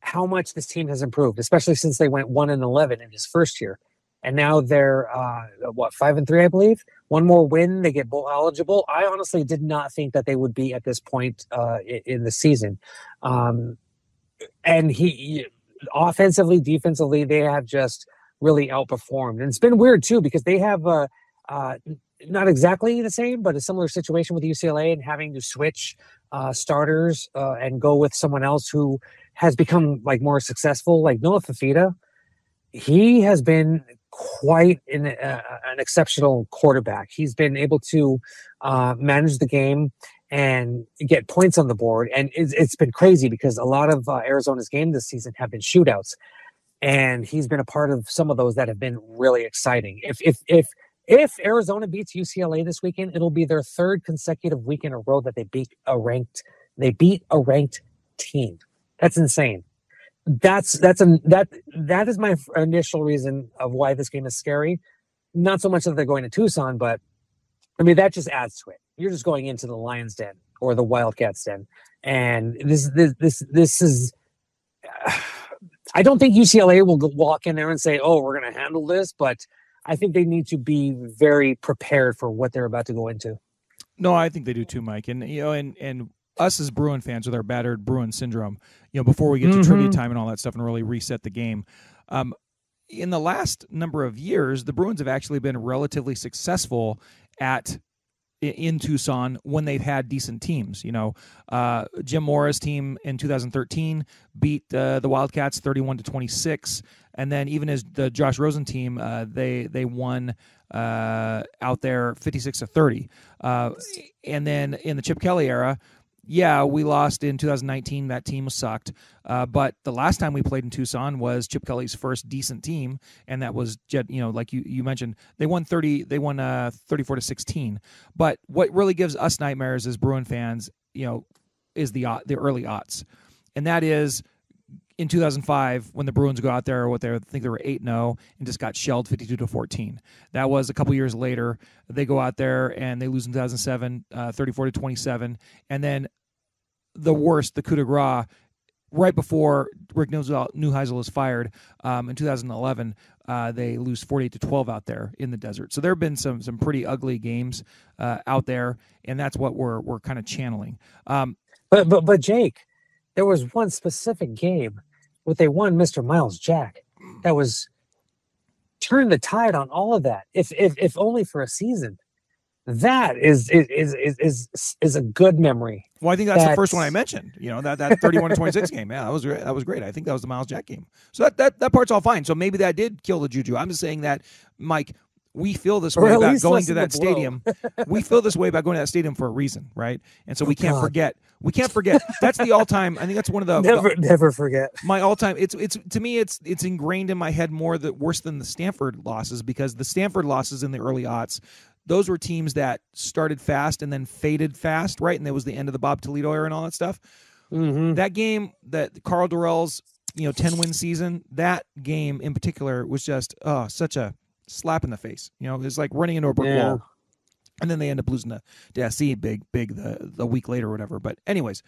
how much this team has improved, especially since they went 1-11 in his first year. And now they're 5-3, I believe. One more win, they get bowl eligible. I honestly did not think that they would be at this point in the season. And he offensively, defensively, they have just really outperformed. And it's been weird too, because they have not exactly the same, but a similar situation with UCLA and having to switch starters and go with someone else who has become like more successful, like Noah Fafita. He has been quite an exceptional quarterback. He's been able to manage the game and get points on the board. And it's been crazy because a lot of Arizona's games this season have been shootouts. And he's been a part of some of those that have been really exciting. If Arizona beats UCLA this weekend, it'll be their 3rd consecutive week in a row that they beat a ranked team. That's insane. That is my initial reason of why this game is scary. Not so much that they're going to Tucson, but I mean, that just adds to it. You're just going into the Lions' den or the Wildcats' den. And this is, I don't think UCLA will walk in there and say, "Oh, we're going to handle this," but I think they need to be very prepared for what they're about to go into. No, I think they do too, Mike. And and us as Bruin fans with our battered Bruin syndrome, before we get to trivia time and all that stuff and really reset the game. In the last number of years, the Bruins have actually been relatively successful in Tucson when they've had decent teams. Jim Mora's team in 2013 beat the Wildcats 31-26, and then even as the Josh Rosen team, they won out there 56-30. And then in the Chip Kelly era, we lost in 2019. That team was sucked. But the last time we played in Tucson was Chip Kelly's first decent team, and that was like you mentioned, they won 34-16. But what really gives us nightmares as Bruin fans, is the early aughts, and that is in 2005 when the Bruins go out there, I think they were 8-0 and just got shelled 52-14. That was a couple years later. They go out there and they lose in 2007, 34-27, and then the worst, the coup de grace, right before Rick Neuheisel is fired in 2011, they lose 48-12 out there in the desert. So there have been some pretty ugly games out there, and that's what we're kind of channeling. But Jake, there was one specific game where they won Mr. Miles Jack that was turned the tide on all of that. If only for a season. That is a good memory. Well, I think that's the first one I mentioned. That 31-26 game. Yeah, that was great. I think that was the Miles Jack game. So that part's all fine. So maybe that did kill the juju. I'm just saying that, Mike, we feel this way about going to that stadium. We feel this way about going to that stadium for a reason, right? And so we can't forget. We can't forget. That's the all-time. I think that's one of the never forget. My all-time. It's to me. It's ingrained in my head more worse than the Stanford losses, because the Stanford losses in the early aughts, those were teams that started fast and then faded fast, right? And that was the end of the Bob Toledo era and all that stuff. Mm-hmm. That game, that Carl Durrell's 10-win season, that game in particular was just such a slap in the face. It's like running into a brick wall. And then they end up losing to SC big the week later or whatever. But anyways,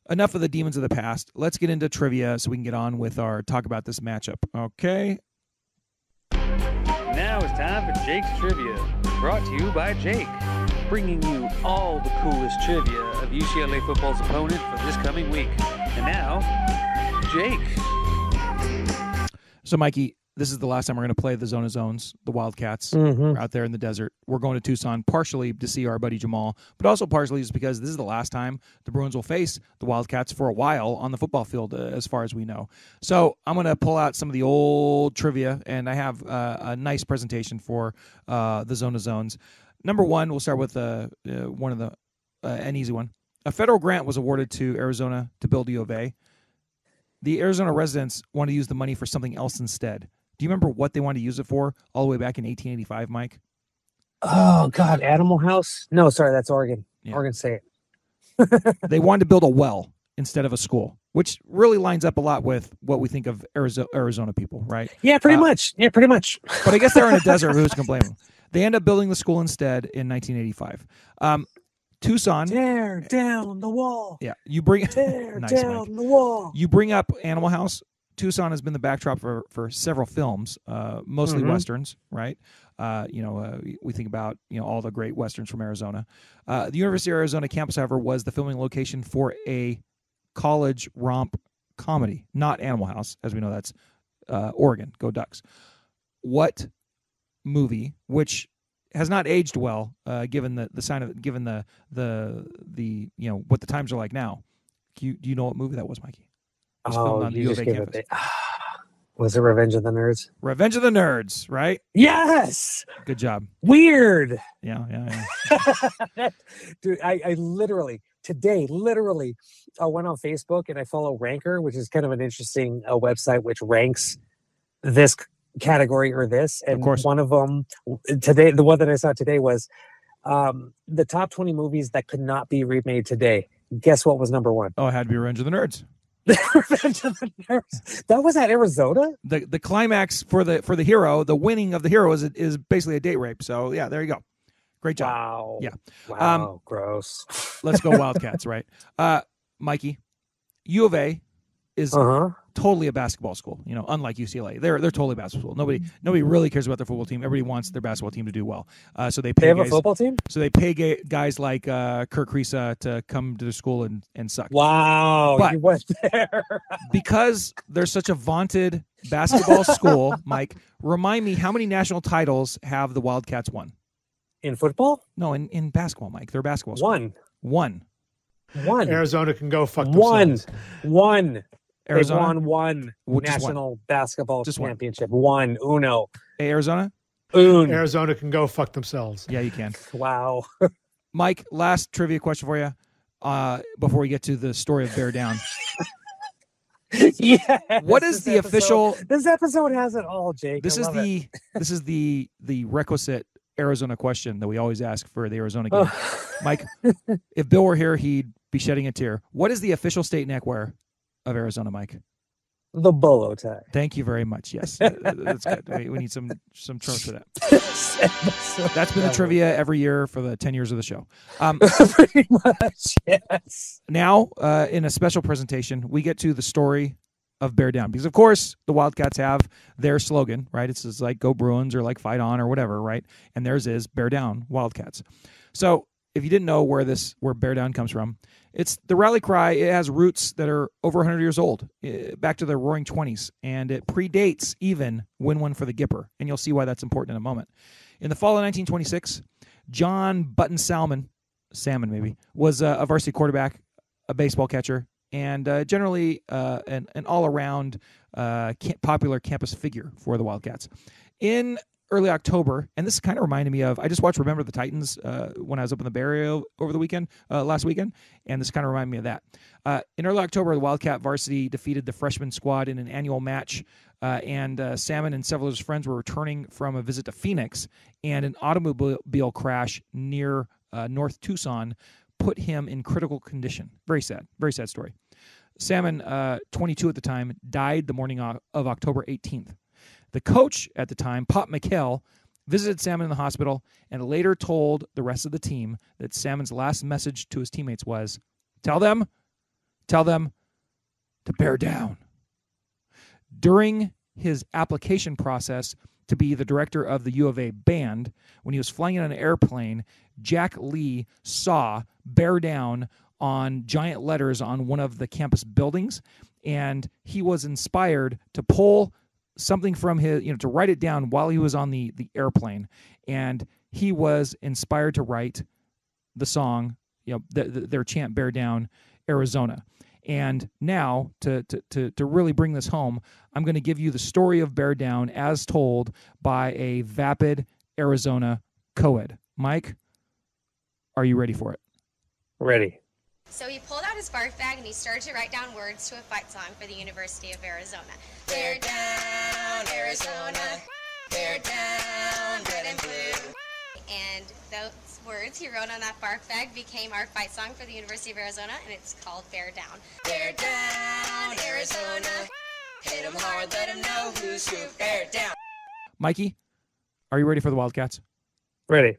enough of the demons of the past. Let's get into trivia so we can get on with our talk about this matchup. Okay. Now it's time for Jake's Trivia, brought to you by Jake, bringing you all the coolest trivia of UCLA football's opponent for this coming week. And now, Jake. So, Mikey, this is the last time we're going to play the Zone of Zones, the Wildcats. We're out there in the desert. We're going to Tucson partially to see our buddy Jamaal, but also partially just because this is the last time the Bruins will face the Wildcats for a while on the football field, as far as we know. So I'm going to pull out some of the old trivia, and I have a nice presentation for the Zone of Zones. Number one, we'll start with one of an easy one. A federal grant was awarded to Arizona to build U of A. The Arizona residents wanted to use the money for something else instead. Do you remember what they wanted to use it for all the way back in 1885, Mike? Oh, God, Animal House? No, sorry, that's Oregon. Yeah. Oregon State. They wanted to build a well instead of a school, which really lines up a lot with what we think of Arizona people, right? Yeah, pretty much. Yeah, pretty much. But I guess they're in a desert. Who's going to blame them? They end up building the school instead in 1985. Tucson. Tear down the wall. Yeah, you bring tear nice, down Mike. The wall. You bring up Animal House. Tucson has been the backdrop for several films, mostly Westerns, right? We think about all the great Westerns from Arizona. The University of Arizona campus, however, was the filming location for a college romp comedy, not Animal House, as we know that's Oregon. Go Ducks! What movie, which has not aged well, given the sign of given the what the times are like now? Do you know what movie that was, Mikey? You just gave it. Was it Revenge of the Nerds? Revenge of the Nerds, right? Yes. Good job. Weird. Yeah. Dude, I literally went on Facebook and I follow Ranker, which is kind of an interesting website which ranks this category or this. And of course, one of them today, the one that I saw today was the top 20 movies that could not be remade today. Guess what was number one? Oh, it had to be Revenge of the Nerds. Revenge of the Nerds. That was at Arizona. The climax for the hero, the winning of the hero is basically a date rape. So yeah, there you go. Great job. Wow. Yeah. Wow. Gross. Let's go Wildcats, right? Mikey, U of A is totally a basketball school. Unlike UCLA, they're totally a basketball school. Nobody really cares about their football team. Everybody wants their basketball team to do well. So they pay. They have guys, a football team. So they pay guys like Kirk Kriisa to come to the school and suck. Wow, but you went there. because they're such a vaunted basketball school. Mike, remind me, how many national titles have the Wildcats won? In football? No, in basketball, Mike. They're a basketball school. One. Arizona can go fuck themselves. One. Arizona? They won one national basketball championship. One. Uno. Hey, Arizona? Arizona can go fuck themselves. Yeah, you can. Wow. Mike, last trivia question for you before we get to the story of Bear Down. Yeah. What is the official? This episode has it all, Jake. This is the requisite Arizona question that we always ask for the Arizona game. Mike, if Bill were here, he'd be shedding a tear. What is the official state neckwear of Arizona, Mike? The bolo tie. Thank you very much. Yes, that's good. We need some terms for that. That's been the trivia every year for the 10 years of the show. Pretty much, yes. Now, in a special presentation, we get to the story of Bear Down, because of course the Wildcats have their slogan, right? It's like "Go Bruins" or like "Fight On" or whatever, right? And theirs is "Bear Down Wildcats." So if you didn't know where Bear Down comes from, it's the rally cry. It has roots that are over 100 years old, back to the Roaring 20s, and it predates even "Win One for the Gipper," and you'll see why that's important in a moment. In the fall of 1926, John Button Salmon maybe, was a varsity quarterback, a baseball catcher, and generally an all-around popular campus figure for the Wildcats. In early October, and this kind of reminded me of, I just watched Remember the Titans when I was up in the Bay Area over the weekend, last weekend, and this kind of reminded me of that. In early October, the Wildcat varsity defeated the freshman squad in an annual match, and Salmon and several of his friends were returning from a visit to Phoenix, and an automobile crash near North Tucson put him in critical condition. Very sad story. Salmon, 22 at the time, died the morning of October 18th. The coach at the time, Pop McHale, visited Salmon in the hospital and later told the rest of the team that Salmon's last message to his teammates was, tell them to bear down. During his application process to be the director of the U of A band, when he was flying in an airplane, Jack Lee saw "Bear Down" on giant letters on one of the campus buildings, and he was inspired to pull something from his, to write it down while he was on the airplane, and he was inspired to write the song, their chant "Bear Down, Arizona." And now, to really bring this home, I'm going to give you the story of Bear Down as told by a vapid Arizona co-ed. Mike, are you ready for it? Ready. So he pulled out his barf bag and he started to write down words to a fight song for the University of Arizona. Bear down, Arizona. Bear down, red and blue. And those words he wrote on that barf bag became our fight song for the University of Arizona, and it's called Bear Down. Bear down, Arizona. Hit 'em hard, let 'em know who's who. Bear down. Mikey, are you ready for the Wildcats? Ready.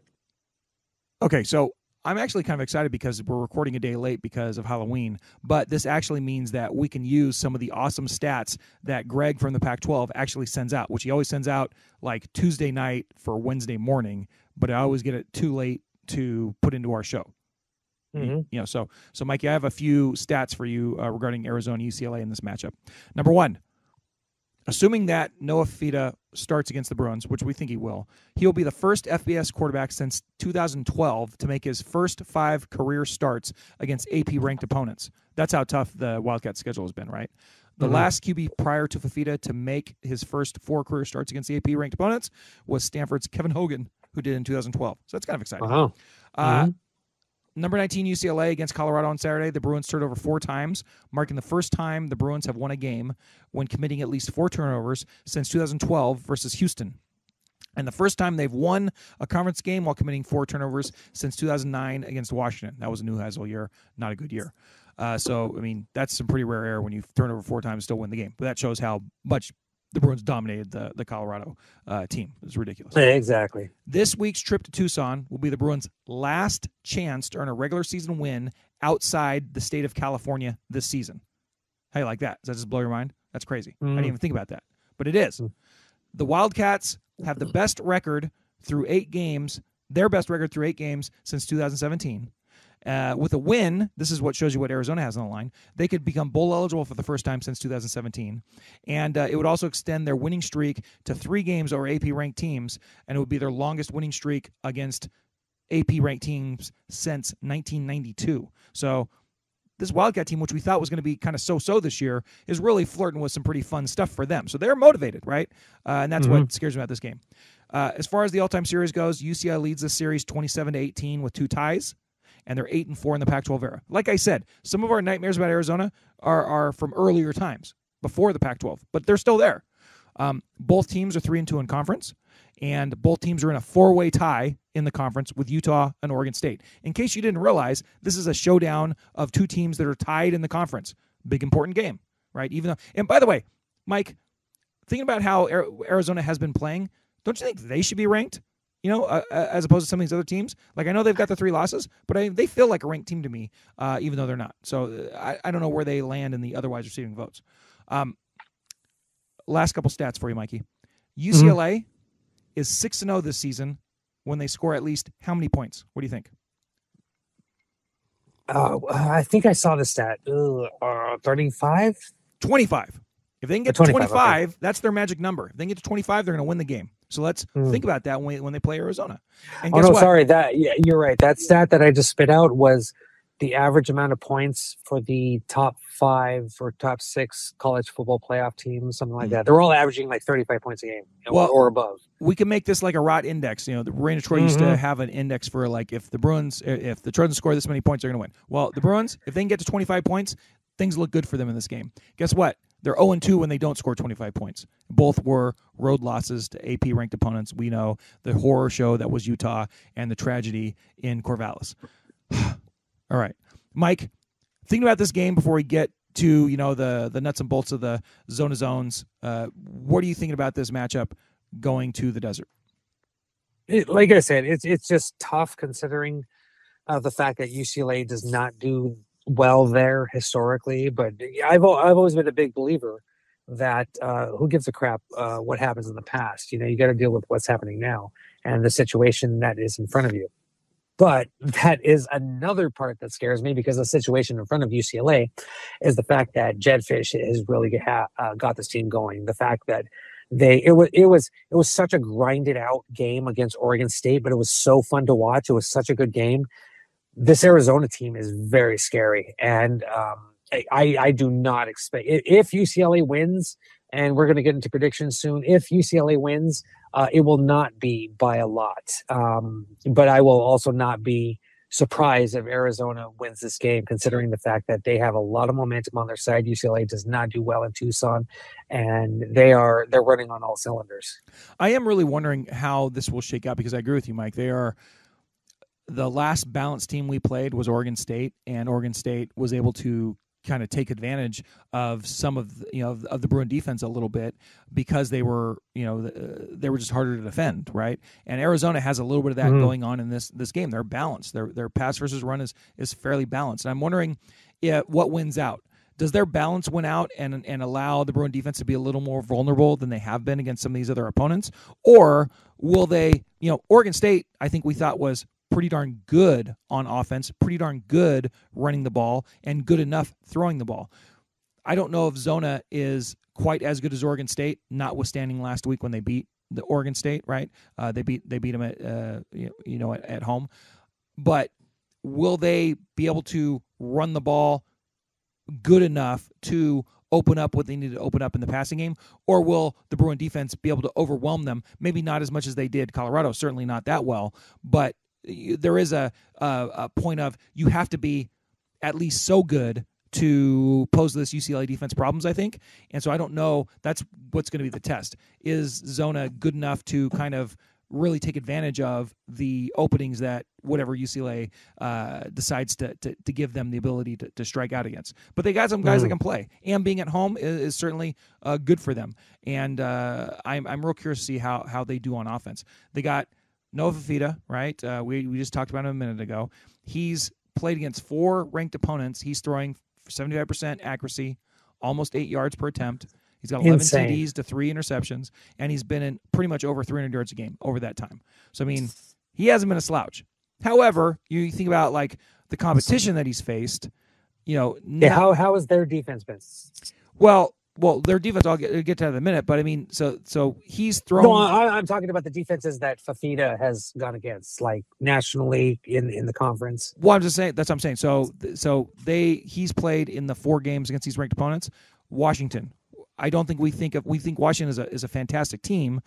Okay, so I'm actually kind of excited because we're recording a day late because of Halloween, but this actually means that we can use some of the awesome stats that Greg from the Pac-12 actually sends out, which he always sends out like Tuesday night for Wednesday morning, but I always get it too late to put into our show. Mm-hmm. So Mikey, I have a few stats for you regarding Arizona UCLA in this matchup. Number one, assuming that Noah Fifita starts against the Bruins, which we think he will be the first FBS quarterback since 2012 to make his first 5 career starts against AP-ranked opponents. That's how tough the Wildcat schedule has been, right? The last QB prior to Fifita to make his first 4 career starts against the AP-ranked opponents was Stanford's Kevin Hogan, who did in 2012. So that's kind of exciting. Wow. Number 19 UCLA against Colorado on Saturday. The Bruins turned over 4 times, marking the first time the Bruins have won a game when committing at least 4 turnovers since 2012 versus Houston. And the first time they've won a conference game while committing 4 turnovers since 2009 against Washington. That was a Neuheisel year, not a good year. So, I mean, that's some pretty rare air when you turn over 4 times and still win the game. But that shows how much the Bruins dominated the Colorado team. It was ridiculous. Exactly. This week's trip to Tucson will be the Bruins' last chance to earn a regular season win outside the state of California this season. How you like that? Does that just blow your mind? That's crazy. I didn't even think about that. But it is. The Wildcats have the best record through 8 games, their best record through 8 games since 2017. With a win, this is what shows you what Arizona has on the line. They could become bowl eligible for the first time since 2017. And it would also extend their winning streak to 3 games over AP-ranked teams, and it would be their longest winning streak against AP-ranked teams since 1992. So this Wildcat team, which we thought was going to be kind of so-so this year, is really flirting with some pretty fun stuff for them. So they're motivated, right? And that's what scares me about this game. As far as the all-time series goes, UCLA leads this series 27-18 with 2 ties, and they're 8-4 in the Pac-12 era. Like I said, some of our nightmares about Arizona are from earlier times, before the Pac-12, but they're still there. Both teams are 3-2 in conference, and both teams are in a 4-way tie in the conference with Utah and Oregon State. In case you didn't realize, this is a showdown of 2 teams that are tied in the conference. Big, important game, right? Even though, and by the way, Mike, thinking about how Arizona has been playing, don't you think they should be ranked? As opposed to some of these other teams. Like, I know they've got the 3 losses, but they feel like a ranked team to me, even though they're not. So I don't know where they land in the otherwise receiving votes. Last couple stats for you, Mikey. UCLA is 6-0 this season when they score at least how many points? What do you think? I think I saw the stat. 35? 25. If they can get to 25, okay. That's their magic number. If they can get to 25, they're going to win the game. So let's think about that when they play Arizona. And guess what? Sorry. You're right. That stat that I just spit out was the average amount of points for the top 5 or top 6 college football playoff teams, something like that. They're all averaging like 35 points a game or above. We can make this like a rot index. The Rain of Troy used to have an index for like if the Trojans score this many points, they're going to win. Well, the Bruins, if they can get to 25 points, things look good for them in this game. Guess what? They're 0-2 when they don't score 25 points. Both were road losses to AP-ranked opponents. We know the horror show that was Utah and the tragedy in Corvallis. All right. Mike, thinking about this game before we get to, the nuts and bolts of the zone of zones, what are you thinking about this matchup going to the desert? Like I said, it's just tough considering the fact that UCLA does not do well there historically, but I've always been a big believer that who gives a crap what happens in the past. You got to deal with what's happening now and the situation that is in front of you. But that is another part that scares me, because the situation in front of UCLA is the fact that Jedd Fisch has really got this team going. The fact that it was such a grinded out game against Oregon State, but it was so fun to watch. It was such a good game. This Arizona team is very scary, and I do not expect, if UCLA wins, and we're going to get into predictions soon, if UCLA wins, it will not be by a lot. But I will also not be surprised if Arizona wins this game, considering the fact that they have a lot of momentum on their side. UCLA does not do well in Tucson, and they're running on all cylinders. I am really wondering how this will shake out, because I agree with you, Mike. The last balanced team we played was Oregon State, and Oregon State was able to kind of take advantage of some of the Bruin defense a little bit, because they were just harder to defend, right? And Arizona has a little bit of that going on in this game. They're balanced. Their pass versus run is fairly balanced. And I'm wondering what wins out. Does their balance win out and allow the Bruin defense to be a little more vulnerable than they have been against some of these other opponents? Or will they, Oregon State, I think we thought was pretty darn good on offense, pretty darn good running the ball, and good enough throwing the ball. I don't know if Zona is quite as good as Oregon State, notwithstanding last week when they beat the Oregon State, right? They beat them at home. But will they be able to run the ball good enough to open up what they need to open up in the passing game, or will the Bruin defense be able to overwhelm them? Maybe not as much as they did Colorado, certainly not that well, but there is a point of you have to be at least so good to pose this UCLA defense problems, I think. And so I don't know. That's what's going to be the test. Is Zona good enough to kind of really take advantage of the openings that whatever UCLA decides to give them the ability to strike out against? But they got some guys that can play. And being at home is certainly good for them. And I'm real curious to see how they do on offense. They got Noah Fafita, right? We just talked about him a minute ago. He's played against 4 ranked opponents. He's throwing for 75% accuracy, almost 8 yards per attempt. He's got 11 Insane. TDs to 3 interceptions, and he's been in pretty much over 300 yards a game over that time. So, I mean, he hasn't been a slouch. However, you think about, like, the competition that he's faced, you know. Yeah, how has their defense been? Well, their defense, I'll get to that in a minute, but I mean, so he's thrown. No, I'm talking about the defenses that Fafita has gone against, like nationally in the conference. Well, I'm just saying, that's what I'm saying. So he's played in the 4 games against these ranked opponents. Washington, I don't think we think Washington is a fantastic team,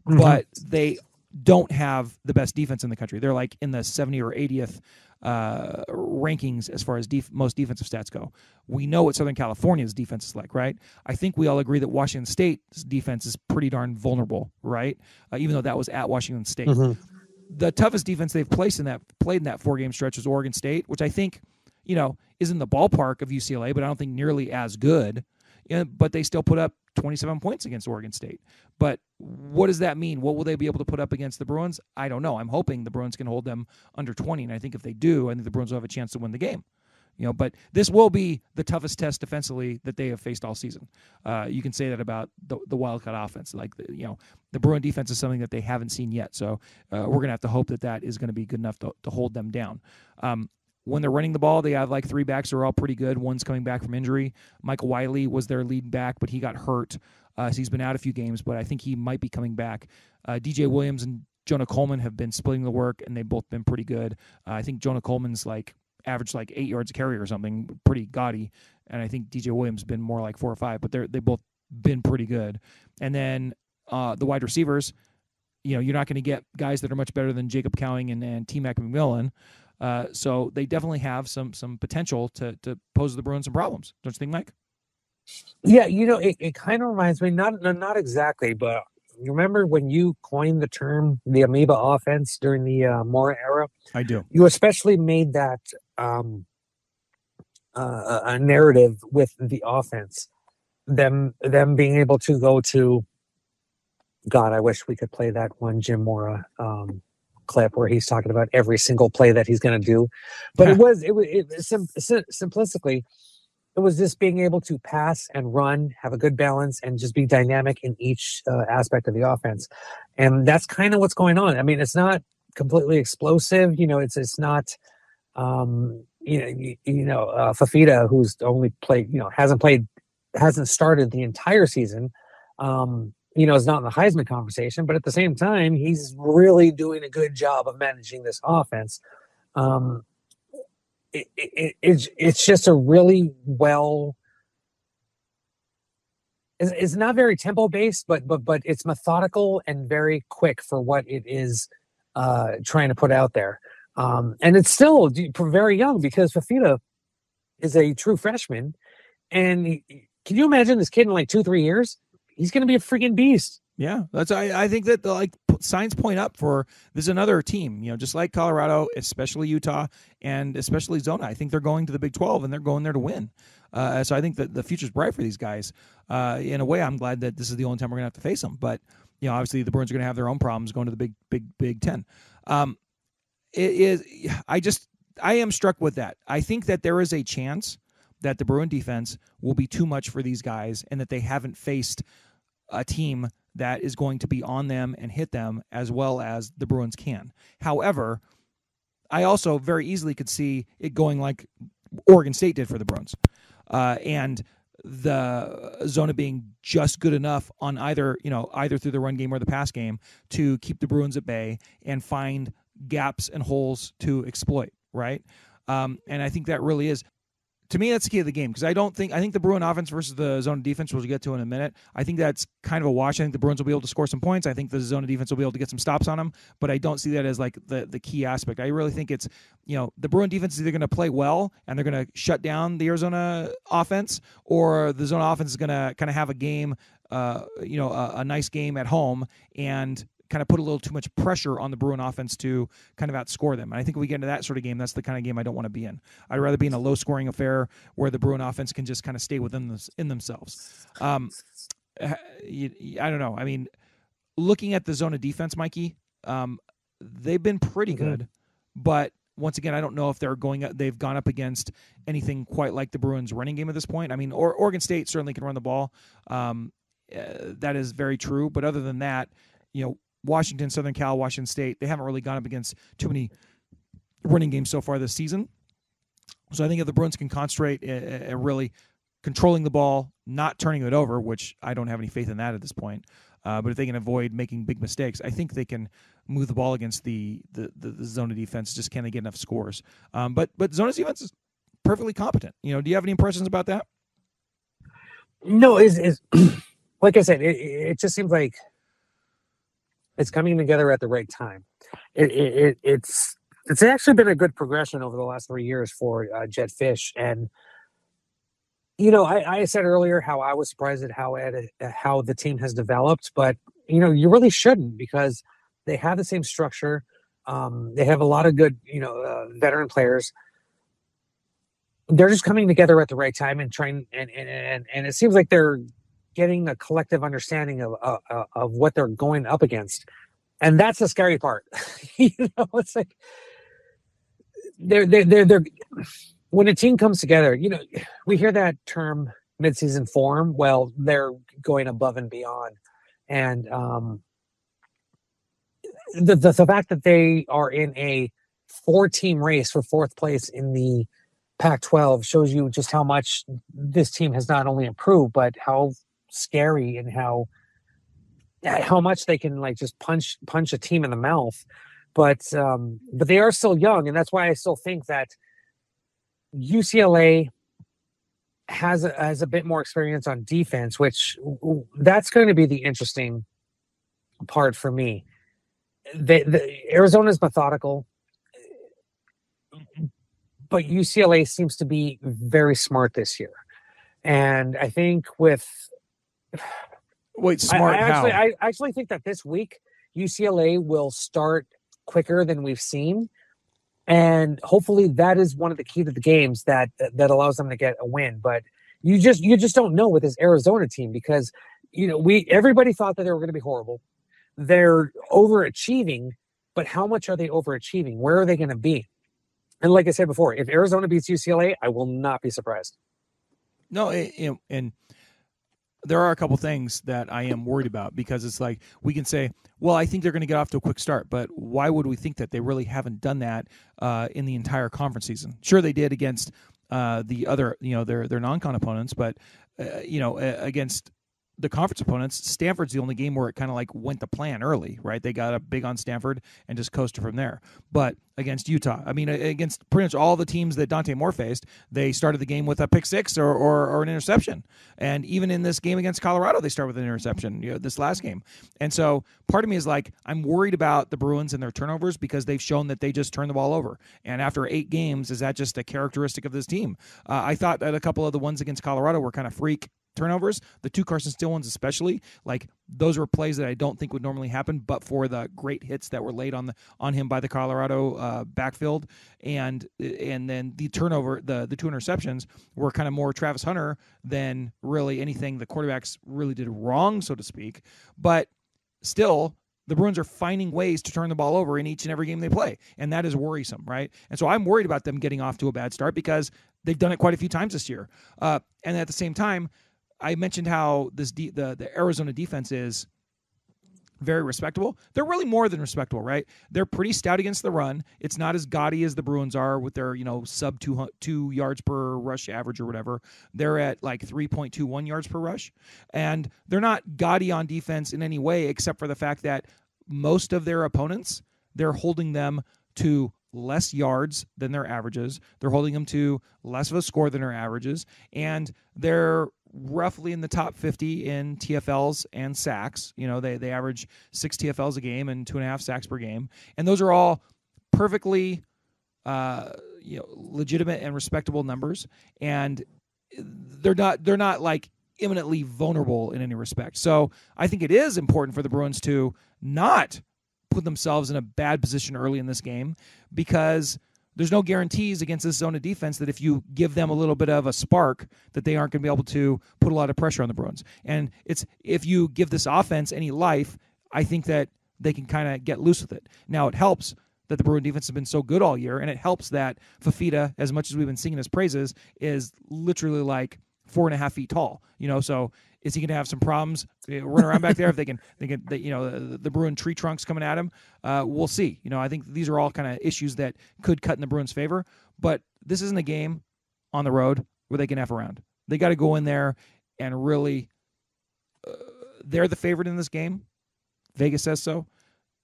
but they don't have the best defense in the country. They're like in the 70 or 80th rankings as far as most defensive stats go. We know what Southern California's defense is like, right? I think we all agree that Washington State's defense is pretty darn vulnerable, right? Even though that was at Washington State. The toughest defense they've played in that 4-game stretch was Oregon State, which I think, you know, is in the ballpark of UCLA, but I don't think nearly as good. But they still put up 27 points against Oregon State. But what does that mean? What will they be able to put up against the Bruins? I don't know. I'm hoping the Bruins can hold them under 20, and I think if they do, I think the Bruins will have a chance to win the game. You know, but this will be the toughest test defensively that they have faced all season. You can say that about the Wildcat offense. Like, the Bruin defense is something that they haven't seen yet. So we're going to have to hope that is going to be good enough to hold them down. When they're running the ball, they have like 3 backs who are all pretty good. One's coming back from injury. Michael Wiley was their lead back, but he got hurt. So he's been out a few games, but I think he might be coming back. DJ Williams and Jonah Coleman have been splitting the work, and they've both been pretty good. I think Jonah Coleman's averaged 8 yards a carry or something, pretty gaudy. And I think DJ Williams has been more like 4 or 5, but they've both been pretty good. And then the wide receivers, you're not going to get guys that are much better than Jacob Cowing and T-Mac McMillan. So they definitely have some potential to pose the Bruins some problems. Don't you think, Mike? Yeah, it kind of reminds me, not exactly, but you remember when you coined the term the amoeba offense during the Mora era? I do. You especially made that a narrative with the offense, them being able to go to. God, I wish we could play that one Jim Mora clip where he's talking about every single play that he's going to do, but simplistically, it was just being able to pass and run, have a good balance, and just be dynamic in each aspect of the offense. And that's kind of what's going on. I mean, it's not completely explosive. It's not, Fafita, who's only played, hasn't started the entire season. Is not in the Heisman conversation, but at the same time, he's really doing a good job of managing this offense. It's just a really well. It's not very tempo based, but it's methodical and very quick for what it is trying to put out there. And it's still very young because Fafita is a true freshman. And can you imagine this kid in 2-3 years? He's going to be a freaking beast. Yeah, I think that the signs point up for this is another team. Just like Colorado, especially Utah, and especially Zona. I think they're going to the Big 12 and they're going there to win. So I think that the future's bright for these guys. In a way, I'm glad that this is the only time we're going to have to face them. But obviously the Bruins are going to have their own problems going to the Big 10. I am struck with that. I think that there is a chance that the Bruin defense will be too much for these guys, and that they haven't faced a team that is going to be on them and hit them as well as the Bruins can. However, I also very easily could see it going like Oregon State did for the Bruins, and the Zona being just good enough on either through the run game or the pass game to keep the Bruins at bay and find gaps and holes to exploit, right? And I think that really is. To me, that's the key of the game, because I think the Bruin offense versus the Zona defense, which we'll get to in a minute, I think that's kind of a wash. I think the Bruins will be able to score some points. I think the Zona defense will be able to get some stops on them, but I don't see that as the key aspect. I really think it's, the Bruin defense is either going to play well and they're going to shut down the Arizona offense, or the Zona offense is going to kind of have a game, a nice game at home and kind of put a little too much pressure on the Bruin offense to kind of outscore them. And I think if we get into that sort of game, that's the kind of game I don't want to be in. I'd rather be in a low-scoring affair where the Bruin offense can just kind of stay within themselves. I don't know. I mean, looking at the Zona defense, Mikey, they've been pretty good, but once again, I don't know if they've gone up against anything quite like the Bruins running game at this point. I mean, Oregon State certainly can run the ball. that is very true. But other than that, Washington, Southern Cal, Washington State, they haven't really gone up against too many running games so far this season. So I think if the Bruins can concentrate and really controlling the ball, not turning it over, which I don't have any faith in that at this point, but if they can avoid making big mistakes, I think they can move the ball against the Zona defense. Just can they get enough scores? But Zona's defense is perfectly competent. Do you have any impressions about that? No, is like I said, it just seems like it's coming together at the right time. It's actually been a good progression over the last 3 years for Jedd Fisch. And, I said earlier how I was surprised at how the team has developed, but, you really shouldn't, because they have the same structure. They have a lot of good, veteran players. They're just coming together at the right time and trying, and it seems like they're getting a collective understanding of what they're going up against. And that's the scary part. It's like they're when a team comes together, we hear that term midseason form. Well, they're going above and beyond. And the fact that they are in a 4-team race for 4th place in the Pac-12 shows you just how much this team has not only improved, but how scary and how much they can just punch a team in the mouth. But they are still young, and that's why I still think that UCLA has a bit more experience on defense, which that's going to be the interesting part for me. Arizona's methodical, but UCLA seems to be very smart this year. And I think I actually think that this week UCLA will start quicker than we've seen. And hopefully that is one of the key to the games that allows them to get a win. But you just don't know with this Arizona team, because everybody thought that they were going to be horrible. They're overachieving, but how much are they overachieving? Where are they going to be? And like I said before, if Arizona beats UCLA, I will not be surprised. No, and there are a couple things that I am worried about, because it's like we can say, well, I think they're going to get off to a quick start, but why would we think that? They really haven't done that in the entire conference season. Sure, they did against the other, their non-con opponents, but against the conference opponents, Stanford's the only game where it kind of went to plan early, right? They got up big on Stanford and just coasted from there. But against Utah, against pretty much all the teams that Dante Moore faced, they started the game with a pick six or an interception. And even in this game against Colorado, they started with an interception, this last game. And so part of me is I'm worried about the Bruins and their turnovers, because they've shown that they just turn the ball over. And after 8 games, is that just a characteristic of this team? I thought that a couple of the ones against Colorado were kind of freak turnovers. The 2 Carson Steele ones especially, those were plays that I don't think would normally happen, but for the great hits that were laid on him by the Colorado backfield, and then the turnover, the 2 interceptions were kind of more Travis Hunter than really anything the quarterbacks really did wrong, so to speak. But still, the Bruins are finding ways to turn the ball over in each and every game they play, and that is worrisome, right? And so I'm worried about them getting off to a bad start, because they've done it quite a few times this year. And at the same time, I mentioned how the Arizona defense is very respectable. They're really more than respectable, right? They're pretty stout against the run. It's not as gaudy as the Bruins are with their, sub 2 yards per rush average or whatever. They're at 3.21 yards per rush. And they're not gaudy on defense in any way, except for the fact that most of their opponents, they're holding them to less yards than their averages. They're holding them to less of a score than their averages. And they're roughly in the top 50 in TFLs and sacks. They average 6 TFLs a game and 2.5 sacks per game. And those are all perfectly legitimate and respectable numbers. And they're not imminently vulnerable in any respect. So I think it is important for the Bruins to not put themselves in a bad position early in this game, because there's no guarantees against this zona defense that if you give them a little bit of a spark, that they aren't going to be able to put a lot of pressure on the Bruins. And if you give this offense any life, I think that they can kind of get loose with it. Now, it helps that the Bruin defense has been so good all year, and it helps that Fafita, as much as we've been singing his praises, is literally 4.5 feet tall. So is he going to have some problems running around back there? If the Bruin tree trunks coming at him, we'll see. I think these are all kind of issues that could cut in the Bruins' favor. But this isn't a game on the road where they can F around. They got to go in there and really. They're the favorite in this game. Vegas says so.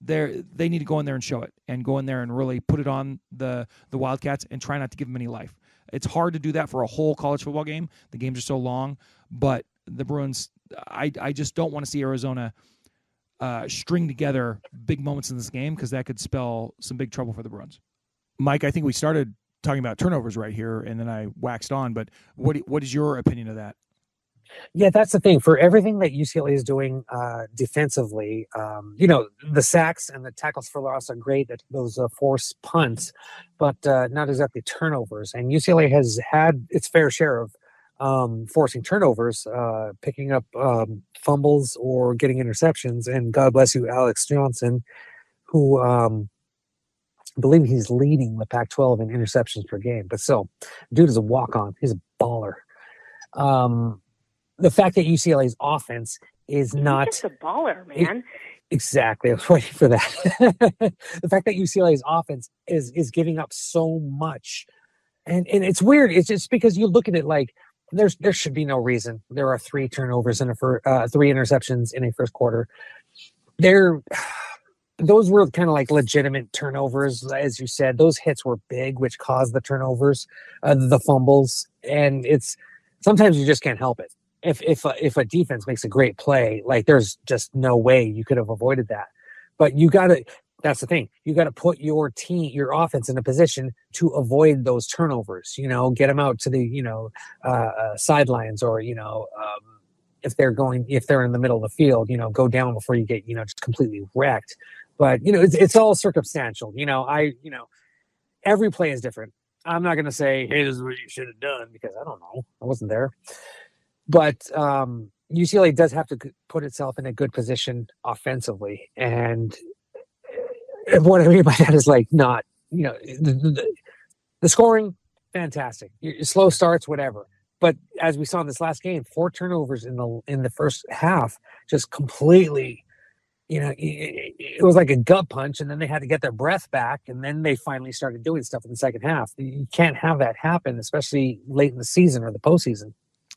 They need to go in there and show it, and go in there and really put it on the Wildcats and try not to give them any life. It's hard to do that for a whole college football game. The games are so long, but the Bruins, I just don't want to see Arizona string together big moments in this game, because that could spell some big trouble for the Bruins. Mike, I think we started talking about turnovers right here, and then I waxed on, but what is your opinion of that? Yeah, that's the thing. For everything that UCLA is doing defensively, the sacks and the tackles for loss are great, those forced punts, but not exactly turnovers. And UCLA has had its fair share of forcing turnovers, picking up fumbles or getting interceptions. And God bless you, Alex Johnson, who I believe he's leading the Pac-12 in interceptions per game. But still, dude is a walk-on. He's a baller. The fact that UCLA's offense is not just a baller, man. Exactly. I was waiting for that. The fact that UCLA's offense is giving up so much. And it's weird. It's just because you look at it like there should be no reason. There are 3 turnovers and 3 interceptions in a first quarter. Those were kind of like legitimate turnovers, as you said. Those hits were big, which caused the turnovers, the fumbles, and it's sometimes you just can't help it. If a defense makes a great play, like there's just no way you could have avoided that. But that's the thing. You got to put your team, your offense in a position to avoid those turnovers, get them out to the, sidelines, or, if they're in the middle of the field, go down before you get, just completely wrecked. But, it's all circumstantial. Every play is different. I'm not going to say, hey, this is what you should have done, because I don't know. I wasn't there. But UCLA does have to put itself in a good position offensively. And what I mean by that is not, the scoring, fantastic. Your slow starts, whatever. But as we saw in this last game, 4 turnovers in the first half, just completely, it was like a gut punch, and then they had to get their breath back, and then they finally started doing stuff in the second half. You can't have that happen, especially late in the season or the postseason.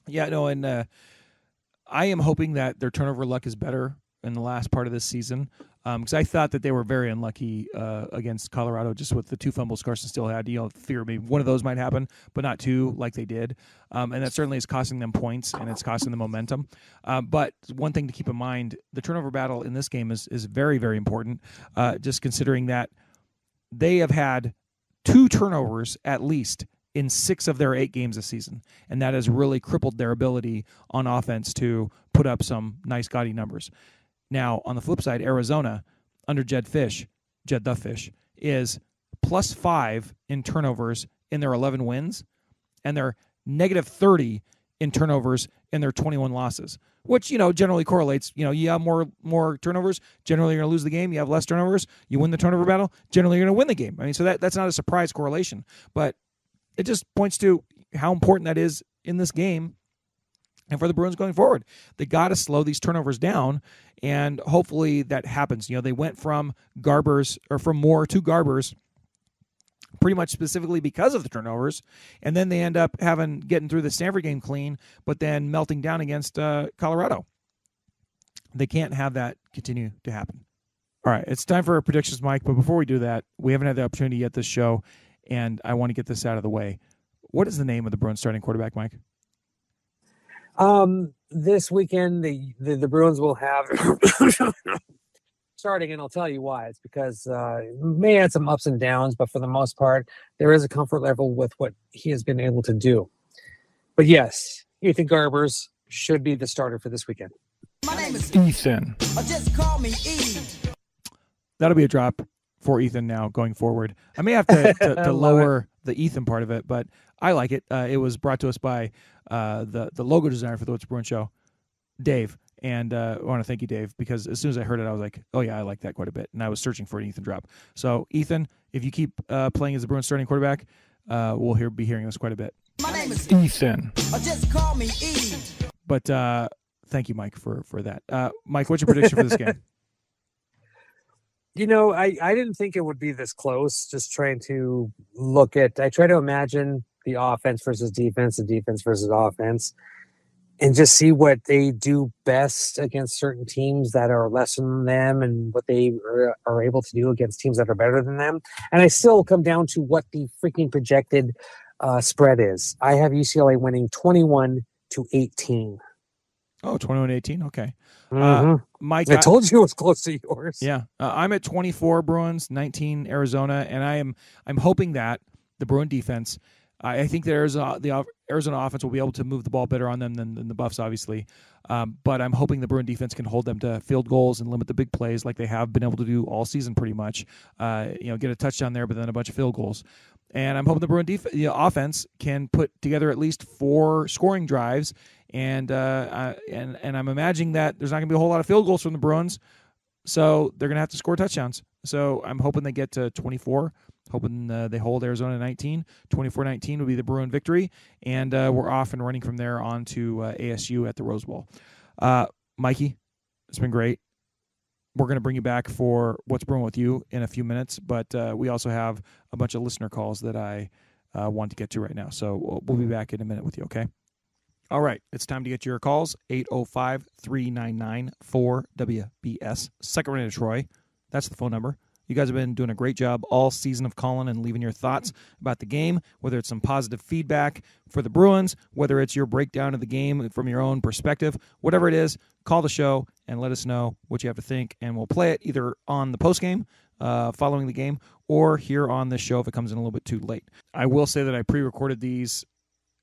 Yeah, no, and I am hoping that their turnover luck is better in the last part of this season, because I thought that they were very unlucky against Colorado, just with the 2 fumbles Carson still had. Fear maybe one of those might happen, but not 2 like they did, and that certainly is costing them points, and it's costing them momentum. But one thing to keep in mind, the turnover battle in this game is very, very important, just considering that they have had 2 turnovers at least in 6 of their 8 games this season, and that has really crippled their ability on offense to put up some nice gaudy numbers. Now, on the flip side, Arizona, under Jed the Fish, is +5 in turnovers in their 11 wins, and they're -30 in turnovers in their 21 losses, which, generally correlates. You have more turnovers, generally you're going to lose the game. You have less turnovers, you win the turnover battle, generally you're going to win the game. I mean, so that's not a surprise correlation, but it just points to how important that is in this game and for the Bruins going forward. They got to slow these turnovers down, and hopefully that happens. They went from Moore to Garbers pretty much specifically because of the turnovers, and then they end up getting through the Stanford game clean, but then melting down against Colorado. They can't have that continue to happen. All right, it's time for our predictions, Mike, but before we do that, we haven't had the opportunity yet this show, and I want to get this out of the way. What is the name of the Bruins starting quarterback, Mike? This weekend, the Bruins will have starting, and I'll tell you why. It's because may have some ups and downs, but for the most part, there is a comfort level with what he has been able to do. But yes, Ethan Garbers should be the starter for this weekend. My name is Ethan. Just call me Eve. That'll be a drop for Ethan now going forward. I may have to lower the Ethan part of it, but I like it. It was brought to us by the logo designer for the What's Bruin Show, Dave. And I want to thank you, Dave, because as soon as I heard it, I was like, oh, yeah, I like that quite a bit. And I was searching for an Ethan drop. So, Ethan, if you keep playing as the Bruins starting quarterback, we'll be hearing this quite a bit. My name is Ethan. Or just call me E. But thank you, Mike, for that. Mike, what's your prediction for this game? You know, I didn't think it would be this close. Just trying to I try to imagine the offense versus defense, the defense versus offense, and just see what they do best against certain teams that are lesser than them and what they are able to do against teams that are better than them. And I still come down to what the freaking projected spread is. I have UCLA winning 21-18. Oh, 21-18. Okay. Mike, I told you it was close to yours. Yeah. I'm at 24 Bruins, 19 Arizona, and I'm hoping that the Bruin defense, I think the Arizona offense will be able to move the ball better on them than the Buffs, obviously. But I'm hoping the Bruin defense can hold them to field goals and limit the big plays like they have been able to do all season pretty much. Get a touchdown there, but then a bunch of field goals. And I'm hoping the Bruin offense can put together at least 4 scoring drives. And I'm imagining that there's not going to be a whole lot of field goals from the Bruins, so they're going to have to score touchdowns. So I'm hoping they get to 24, hoping they hold Arizona 19. 24-19 will be the Bruin victory, and we're off and running from there on to ASU at the Rose Bowl. Mikey, it's been great. We're going to bring you back for What's Bruin with You in a few minutes, but we also have a bunch of listener calls that I want to get to right now. So we'll be back in a minute with you, okay? All right, it's time to get your calls, 805-399-4WBS. Second Rate of Troy, that's the phone number. You guys have been doing a great job all season of calling and leaving your thoughts about the game, whether it's some positive feedback for the Bruins, whether it's your breakdown of the game from your own perspective, whatever it is, call the show and let us know what you have to think, and we'll play it either on the postgame, following the game, or here on this show if it comes in a little bit too late. I will say that I pre-recorded these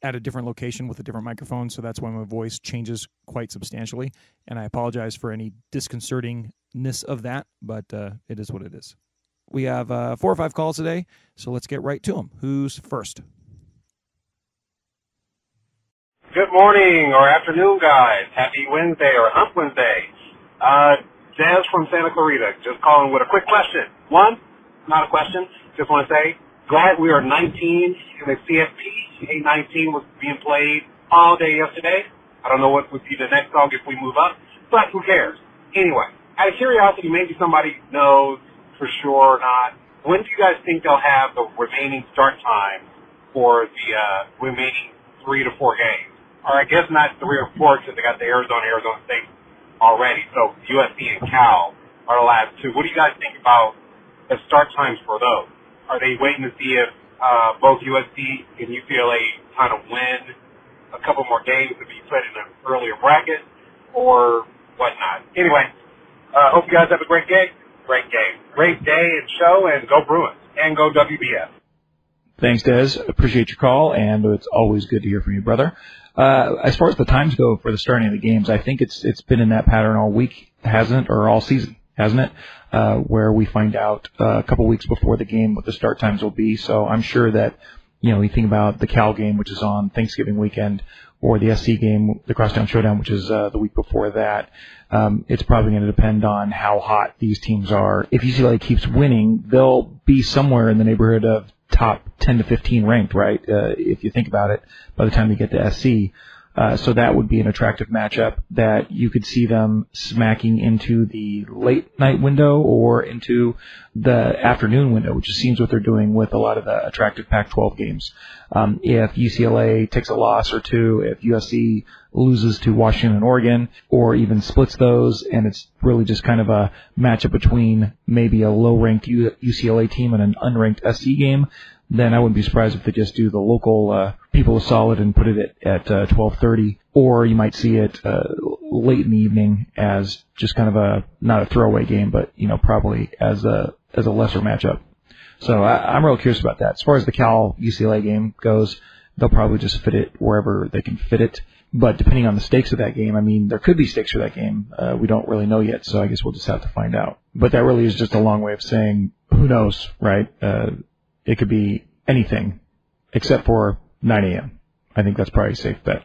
at a different location with a different microphone, so that's why my voice changes quite substantially, and I apologize for any disconcertingness of that, but it is what it is. We have 4 or 5 calls today, so let's get right to them. Who's first? Good morning or afternoon, guys. Happy Wednesday or Hump Wednesday. Jazz from Santa Clarita, just calling with a quick question. One, not a question, just want to say, glad we are 19 in the CFP. 8-19 was being played all day yesterday. I don't know what would be the next song if we move up, but who cares? Anyway, out of curiosity, maybe somebody knows for sure or not, when do you guys think they'll have the remaining start time for the remaining 3 to 4 games? Or I guess not 3 or 4 because they got the Arizona State already. So USC and Cal are the last 2. What do you guys think about the start times for those? Are they waiting to see if both USC and UCLA kind of win a couple more games to be put in an earlier bracket or whatnot? Anyway, hope you guys have a great day and show, and go Bruins and go WBS. Thanks, Des. Appreciate your call, and it's always good to hear from you, brother. As far as the times go for the starting of the games, I think it's been in that pattern all week, hasn't it, or all season, hasn't it? Where we find out a couple weeks before the game what the start times will be. So I'm sure that, you think about the Cal game, which is on Thanksgiving weekend, or the SC game, the Crosstown Showdown, which is the week before that. It's probably going to depend on how hot these teams are. If UCLA keeps winning, they'll be somewhere in the neighborhood of top 10 to 15 ranked, right? If you think about it, by the time they get to SC. So that would be an attractive matchup that you could see them smacking into the late night window or into the afternoon window, which seems what they're doing with a lot of the attractive Pac-12 games. If UCLA takes a loss or 2, if USC loses to Washington and Oregon, or even splits those, and it's really just kind of a matchup between maybe a low-ranked UCLA team and an unranked SC game, then I wouldn't be surprised if they just do the local People is Solid and put it at 12:30, or you might see it late in the evening as just kind of not a throwaway game, but probably as a lesser matchup. So I'm real curious about that. As far as the Cal UCLA game goes, they'll probably just fit it wherever they can fit it. But depending on the stakes of that game, I mean, there could be stakes for that game. We don't really know yet, so I guess we'll just have to find out. But that really is just a long way of saying, who knows, right? It could be anything except for 9 a.m. I think that's probably a safe bet.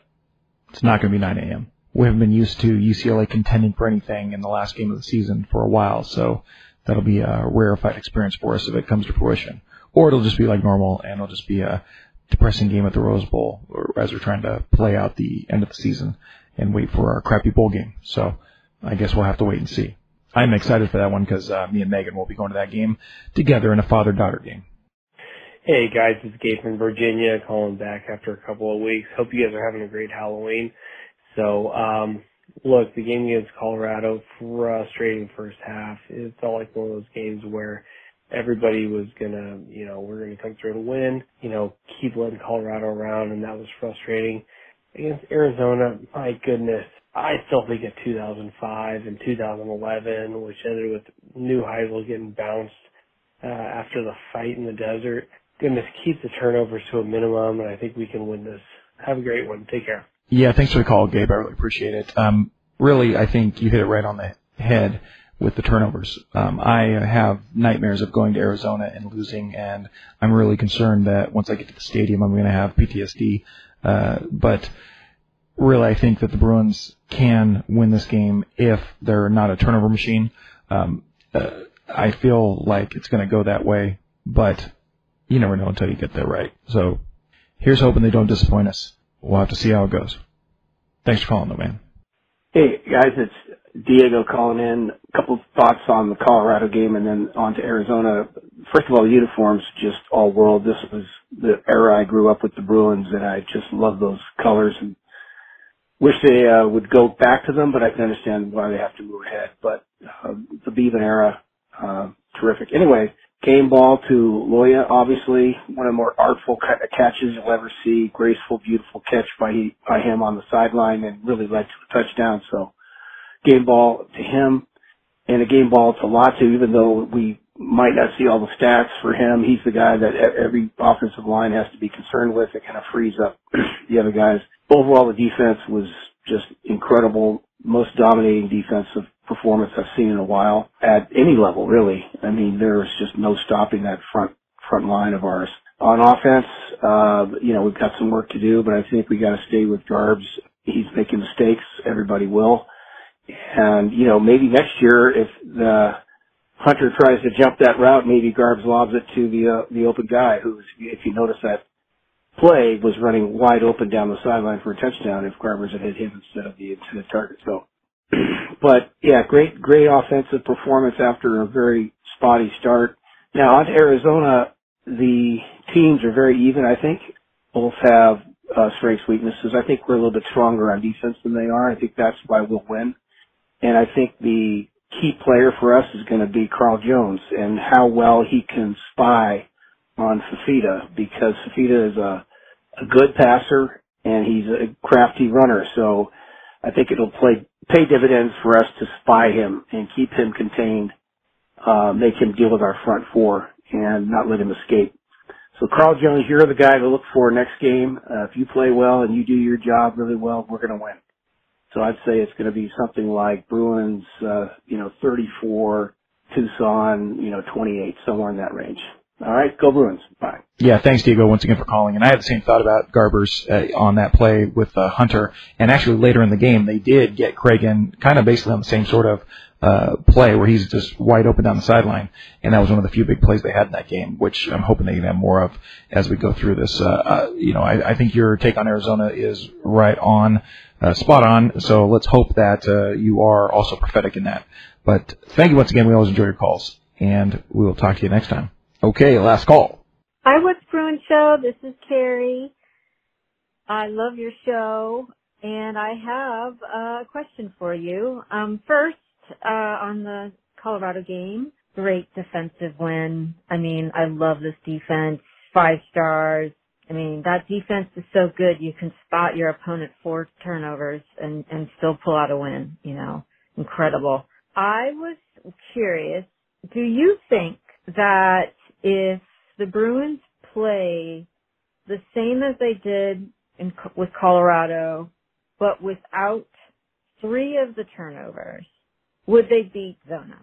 It's not going to be 9 a.m. We haven't been used to UCLA contending for anything in the last game of the season for a while, so that'll be a rarefied experience for us if it comes to fruition. Or it'll just be like normal, and it'll just be a depressing game at the Rose Bowl, or as we're trying to play out the end of the season and wait for our crappy bowl game. So I guess we'll have to wait and see. I'm excited for that one because me and Megan will be going to that game together in a father-daughter game. Hey guys, it's Gabe from Virginia calling back after a couple of weeks. Hope you guys are having a great Halloween. So, look, the game against Colorado, frustrating first half. It felt like one of those games where everybody was gonna, we're gonna come through to win, keep letting Colorado around, and that was frustrating. Against Arizona, my goodness, I still think at 2005 and 2011, which ended with New Heisel getting bounced after the fight in the desert. Goodness, keep the turnovers to a minimum, and I think we can win this. Have a great one. Take care. Yeah, thanks for the call, Gabe. I really appreciate it. Really, I think you hit it right on the head with the turnovers. I have nightmares of going to Arizona and losing, and I'm really concerned that once I get to the stadium, I'm going to have PTSD. But really, I think that the Bruins can win this game if they're not a turnover machine. I feel like it's going to go that way, but you never know until you get there, right? So here's hoping they don't disappoint us. We'll have to see how it goes. Thanks for calling, though, man. Hey, guys, it's Diego calling in. A couple of thoughts on the Colorado game and then on to Arizona. First of all, the uniforms, just all world. This was the era I grew up with the Bruins, and I just love those colors and wish they would go back to them, but I can understand why they have to move ahead. But the Beaven era, terrific. Anyway, game ball to Loya, obviously one of the more artful catches you'll ever see. Graceful, beautiful catch by him on the sideline and really led to a touchdown. So game ball to him and a game ball to Latu, even though we might not see all the stats for him. He's the guy that every offensive line has to be concerned with. It kind of frees up the other guys. Overall, the defense was just incredible. Most dominating defensive performance I've seen in a while at any level, really. I mean, there's just no stopping that front line of ours. On offense, we've got some work to do, but I think we got to stay with Garbs. He's making mistakes. Everybody will. And, maybe next year if the Hunter tries to jump that route, maybe Garbs lobs it to the open guy who's, if you notice that play, was running wide open down the sideline for a touchdown if Garbers had hit him instead of the intended target. So, but yeah, great offensive performance after a very spotty start. Now on to Arizona. The teams are very even, I think. Both have strengths, weaknesses. I think we're a little bit stronger on defense than they are. I think that's why we'll win. And I think the key player for us is going to be Carl Jones and how well he can spy on Fafita, because Fafita is a good passer and he's a crafty runner. So I think it'll pay dividends for us to spy him and keep him contained, make him deal with our front four and not let him escape. So Carl Jones, you're the guy to look for next game. If you play well and you do your job really well, we're going to win. So I'd say it's going to be something like Bruins, 34, Tucson, 28, somewhere in that range. All right, go Bruins. Bye. Yeah, thanks, Diego, once again for calling. And I had the same thought about Garbers on that play with Hunter. And actually later in the game, they did get Craig in kind of basically on the same sort of play where he's just wide open down the sideline. And that was one of the few big plays they had in that game, which I'm hoping they can have more of as we go through this. I think your take on Arizona is right on, spot on. So let's hope that you are also prophetic in that. But thank you once again. We always enjoy your calls. And we will talk to you next time. Okay, last call. Hi, What's Bruin Show? This is Carrie. I love your show, and I have a question for you. First, on the Colorado game, great defensive win. I mean, I love this defense. 5 stars. I mean, that defense is so good you can spot your opponent 4 turnovers and still pull out a win, Incredible. I was curious, do you think that if the Bruins play the same as they did with Colorado, but without 3 of the turnovers, would they beat Zona?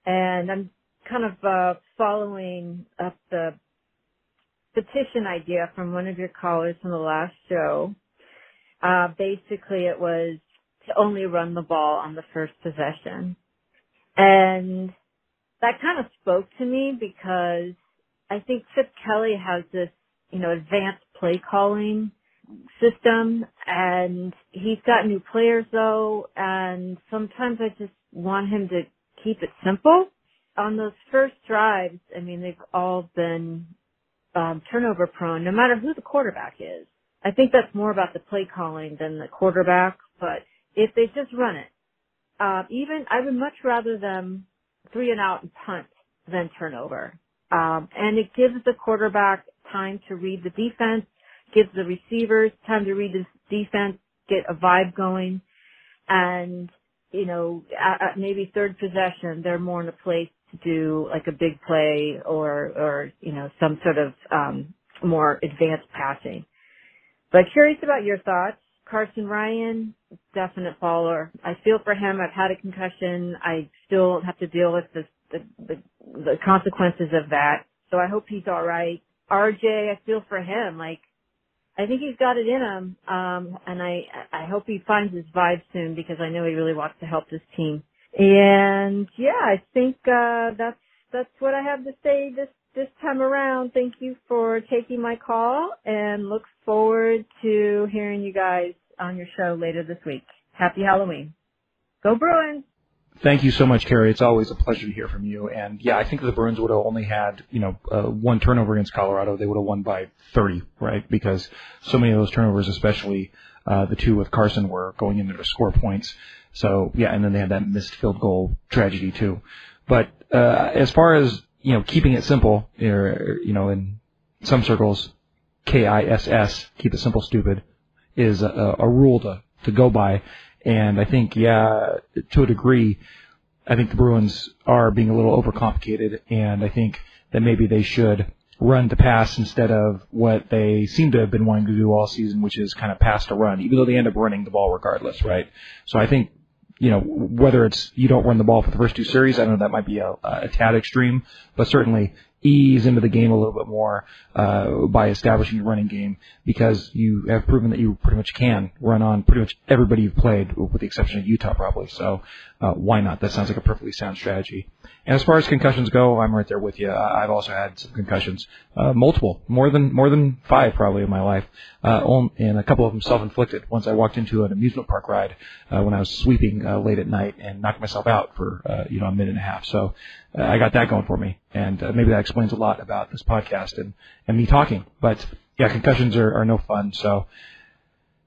And I'm kind of following up the petition idea from one of your callers from the last show. Basically, it was to only run the ball on the first possession. And that kind of spoke to me because I think Chip Kelly has this, advanced play calling system, and he's got new players though, and sometimes I just want him to keep it simple. On those first drives, I mean, they've all been turnover prone, no matter who the quarterback is. I think that's more about the play calling than the quarterback, but if they just run it, I would much rather them 3 and out and punt than turnover. And it gives the quarterback time to read the defense, gives the receivers time to read the defense, get a vibe going, and, you know, at maybe third possession, they're more in a place to do like a big play or you know, some sort of more advanced passing. But curious about your thoughts. Carson Ryan, definite faller. I feel for him. I've had a concussion. I still have to deal with the consequences of that. So I hope he's all right. RJ, I feel for him. Like, I think he's got it in him. And I hope he finds his vibe soon, because I know he really wants to help this team. And yeah, I think, that's what I have to say this time around. Thank you for taking my call, and look forward to hearing you guys on your show later this week. Happy Halloween. Go Bruins! Thank you so much, Carrie. It's always a pleasure to hear from you. And yeah, I think the Bruins would have only had, one turnover against Colorado. They would have won by 30, right? Because so many of those turnovers, especially the two with Carson, were going in there to score points. So yeah, and then they had that missed field goal tragedy too. But as far as keeping it simple, in some circles, KISS, keep it simple, stupid, is a rule to go by. And I think, to a degree, I think the Bruins are being a little overcomplicated, and I think that maybe they should run to pass instead of what they seem to have been wanting to do all season, which is kind of pass to run, even though they end up running the ball regardless, right? So I think, whether it's you don't run the ball for the first 2 series, I know that might be a tad extreme, but certainly ease into the game a little bit more by establishing your running game, because you have proven that you pretty much can run on pretty much everybody you've played, with the exception of Utah probably. So why not? That sounds like a perfectly sound strategy. And as far as concussions go, I'm right there with you. I've also had some concussions, multiple, more than 5 probably in my life, and a couple of them self-inflicted. Once I walked into an amusement park ride when I was sweeping late at night and knocked myself out for a minute and a half. So I got that going for me, and maybe that explains a lot about this podcast and me talking. But yeah, concussions are no fun. So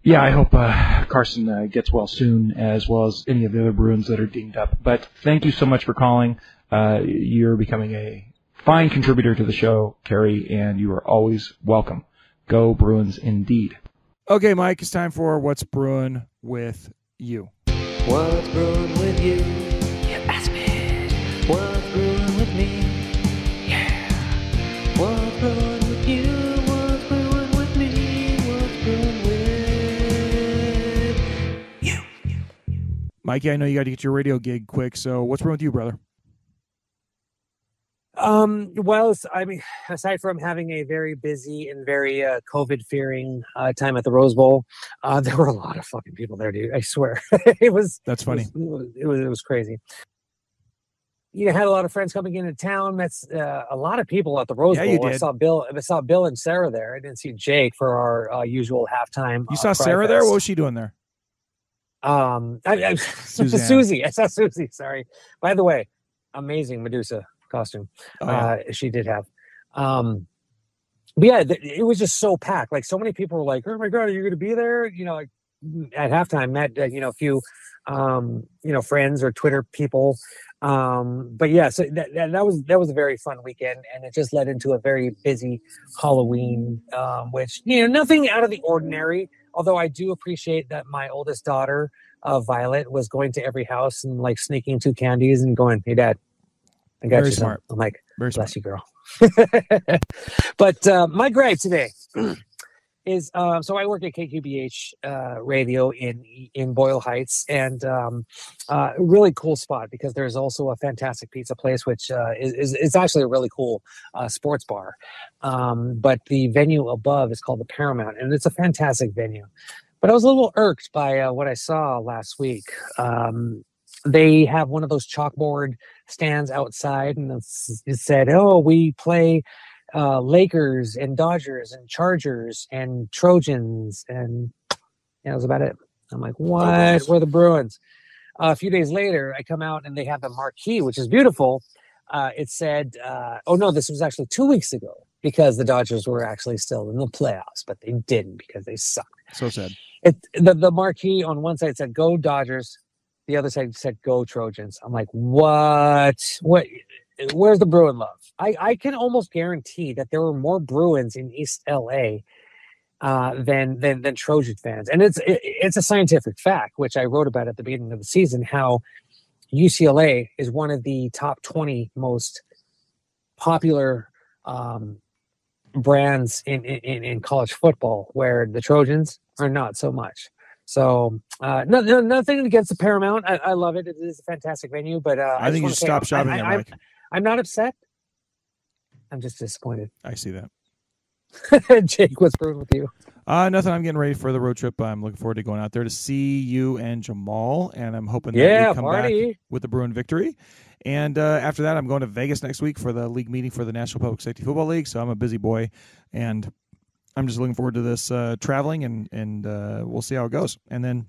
yeah, I hope Carson gets well soon, as well as any of the other Bruins that are dinged up. But thank you so much for calling. You're becoming a fine contributor to the show, Carrie, and you are always welcome. Go Bruins indeed. Okay, Mike, it's time for What's Bruin with You. What's brewing with you? You ask me. What's brewing with me? Yeah. What's brewing with you? What's brewing with me? What's brewing with you? Mikey, I know you got to get your radio gig quick, so what's brewing with you, brother? Well, aside from having a very busy and very COVID-fearing time at the Rose Bowl, there were a lot of fucking people there, dude. I swear, That's funny. It was crazy. I had a lot of friends coming into town. That's a lot of people at the Rose Bowl. You did. I saw Bill and Sarah there. I didn't see Jake for our usual halftime. You saw Sarah there? What was she doing there? Susie. I saw Susie. Sorry. By the way, amazing Medusa costume. She did have. But yeah, it was just so packed. Like, so many people were like, "Oh my God, are you going to be there?" Like at halftime, met a few friends or Twitter people. But yeah, so that was a very fun weekend, and it just led into a very busy Halloween, which nothing out of the ordinary. Although I do appreciate that my oldest daughter, Violet, was going to every house and like sneaking 2 candies and going, "Hey, Dad, I got Very you some." smart. I'm like, Very "Bless smart. you, girl." But my gripe today is so I work at KQBH radio in Boyle Heights, and really cool spot because there's also a fantastic pizza place, which is actually a really cool sports bar. But the venue above is called the Paramount, and it's a fantastic venue. But I was a little irked by what I saw last week. They have one of those chalkboard stands outside, and it said, "Oh, we play Lakers and Dodgers and Chargers and Trojans, and that was about it. I'm like, what? Where are the Bruins? A few days later, I come out and they have the marquee, which is beautiful. It said, oh no, this was actually 2 weeks ago, because the Dodgers were actually still in the playoffs, but they didn't because they sucked. So sad. The marquee on one side said "Go Dodgers," the other side said "Go Trojans." I'm like, what? What? Where's the Bruin love? I can almost guarantee that there were more Bruins in East LA than Trojan fans, and it's a scientific fact, which I wrote about at the beginning of the season, how UCLA is one of the top 20 most popular brands in college football, where the Trojans are not so much. So nothing against the Paramount. I love it. It is a fantastic venue, but I think you should stop shopping there, Mike. I'm not upset. I'm just disappointed. I see that. Jake, what's brewing with you? Nothing. I'm getting ready for the road trip. I'm looking forward to going out there to see you and Jamaal, and I'm hoping that we come back with the Bruin victory. And after that, I'm going to Vegas next week for the league meeting for the National Public Safety Football League. So I'm a busy boy, and I'm just looking forward to this traveling, and we'll see how it goes. And then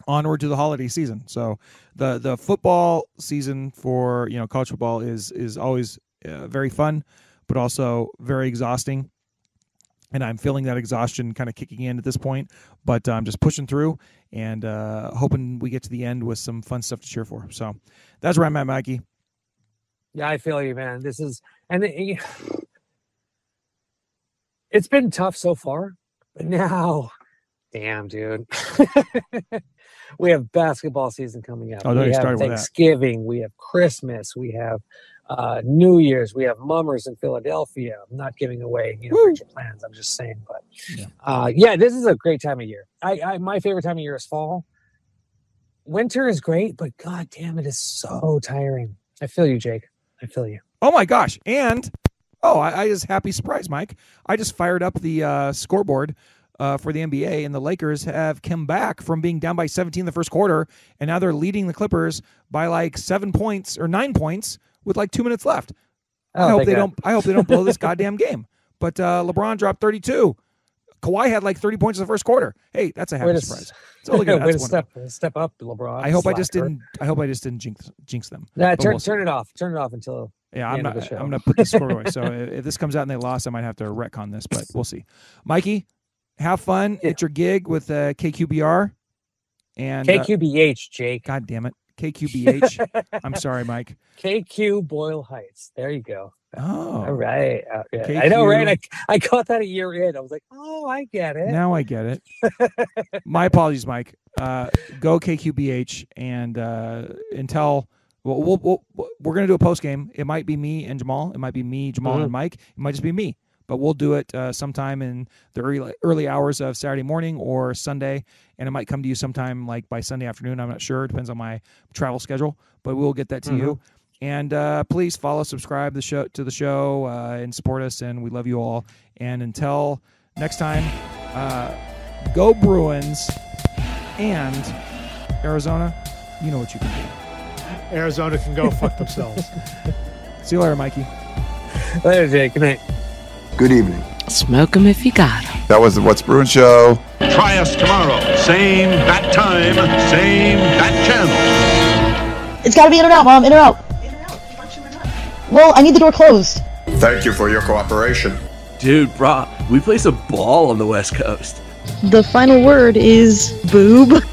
onward to the holiday season. So the football season for college football is always very fun, but also very exhausting. And I'm feeling that exhaustion kind of kicking in at this point, but I'm just pushing through and hoping we get to the end with some fun stuff to cheer for. So that's where I'm at, Mikey. Yeah, I feel you, man. It's been tough so far, but now, damn, dude. We have basketball season coming up. We have Thanksgiving. We have Christmas. We have New Year's. We have Mummers in Philadelphia. I'm not giving away future plans. I'm just saying, but this is a great time of year. My favorite time of year is fall. Winter is great, but god damn, it is so tiring. I feel you, Jake. I feel you. Oh my gosh! And I just happy surprise, Mike. I just fired up the scoreboard for the NBA, and the Lakers have come back from being down by 17 in the first quarter, and now they're leading the Clippers by like 7 points or 9 points with like 2 minutes left. I hope they don't blow this goddamn game. But LeBron dropped 32. Kawhi had like 30 points in the first quarter. Hey, that's a happy surprise. It's only good. Way to step up, LeBron. I hope I just didn't jinx them. Nah, turn it off. Turn it off until I'm gonna put the score away. So if this comes out and they lost, I might have to retcon this, but we'll see. Mikey, have fun at your gig with KQBR and KQBH, Jake. God damn it, KQBH. I'm sorry, Mike. KQ Boyle Heights. There you go. Oh, all right. I know, right? I caught that a year in. I was like, oh, I get it. Now I get it. My apologies, Mike. Go KQBH and until we're gonna do a post game. It might be me and Jamaal. It might be me, Jamaal, and Mike. It might just be me. But we'll do it sometime in the early hours of Saturday morning or Sunday, and it might come to you sometime like by Sunday afternoon. I'm not sure. It depends on my travel schedule, but we'll get that to you. And please follow, subscribe to the show, and support us. And we love you all. And until next time, go Bruins and Arizona. You know what you can do. Arizona can go fuck themselves. See you later, Mikey. Later, Jake. Good night. Good evening. Smoke 'em if you got 'em. That was the What's Bruin show. Try us tomorrow. Same bat time, same bat channel. It's got to be in or out, Mom. In or out. Well, I need the door closed. Thank you for your cooperation. Dude, brah, we play some ball on the West Coast. The final word is boob.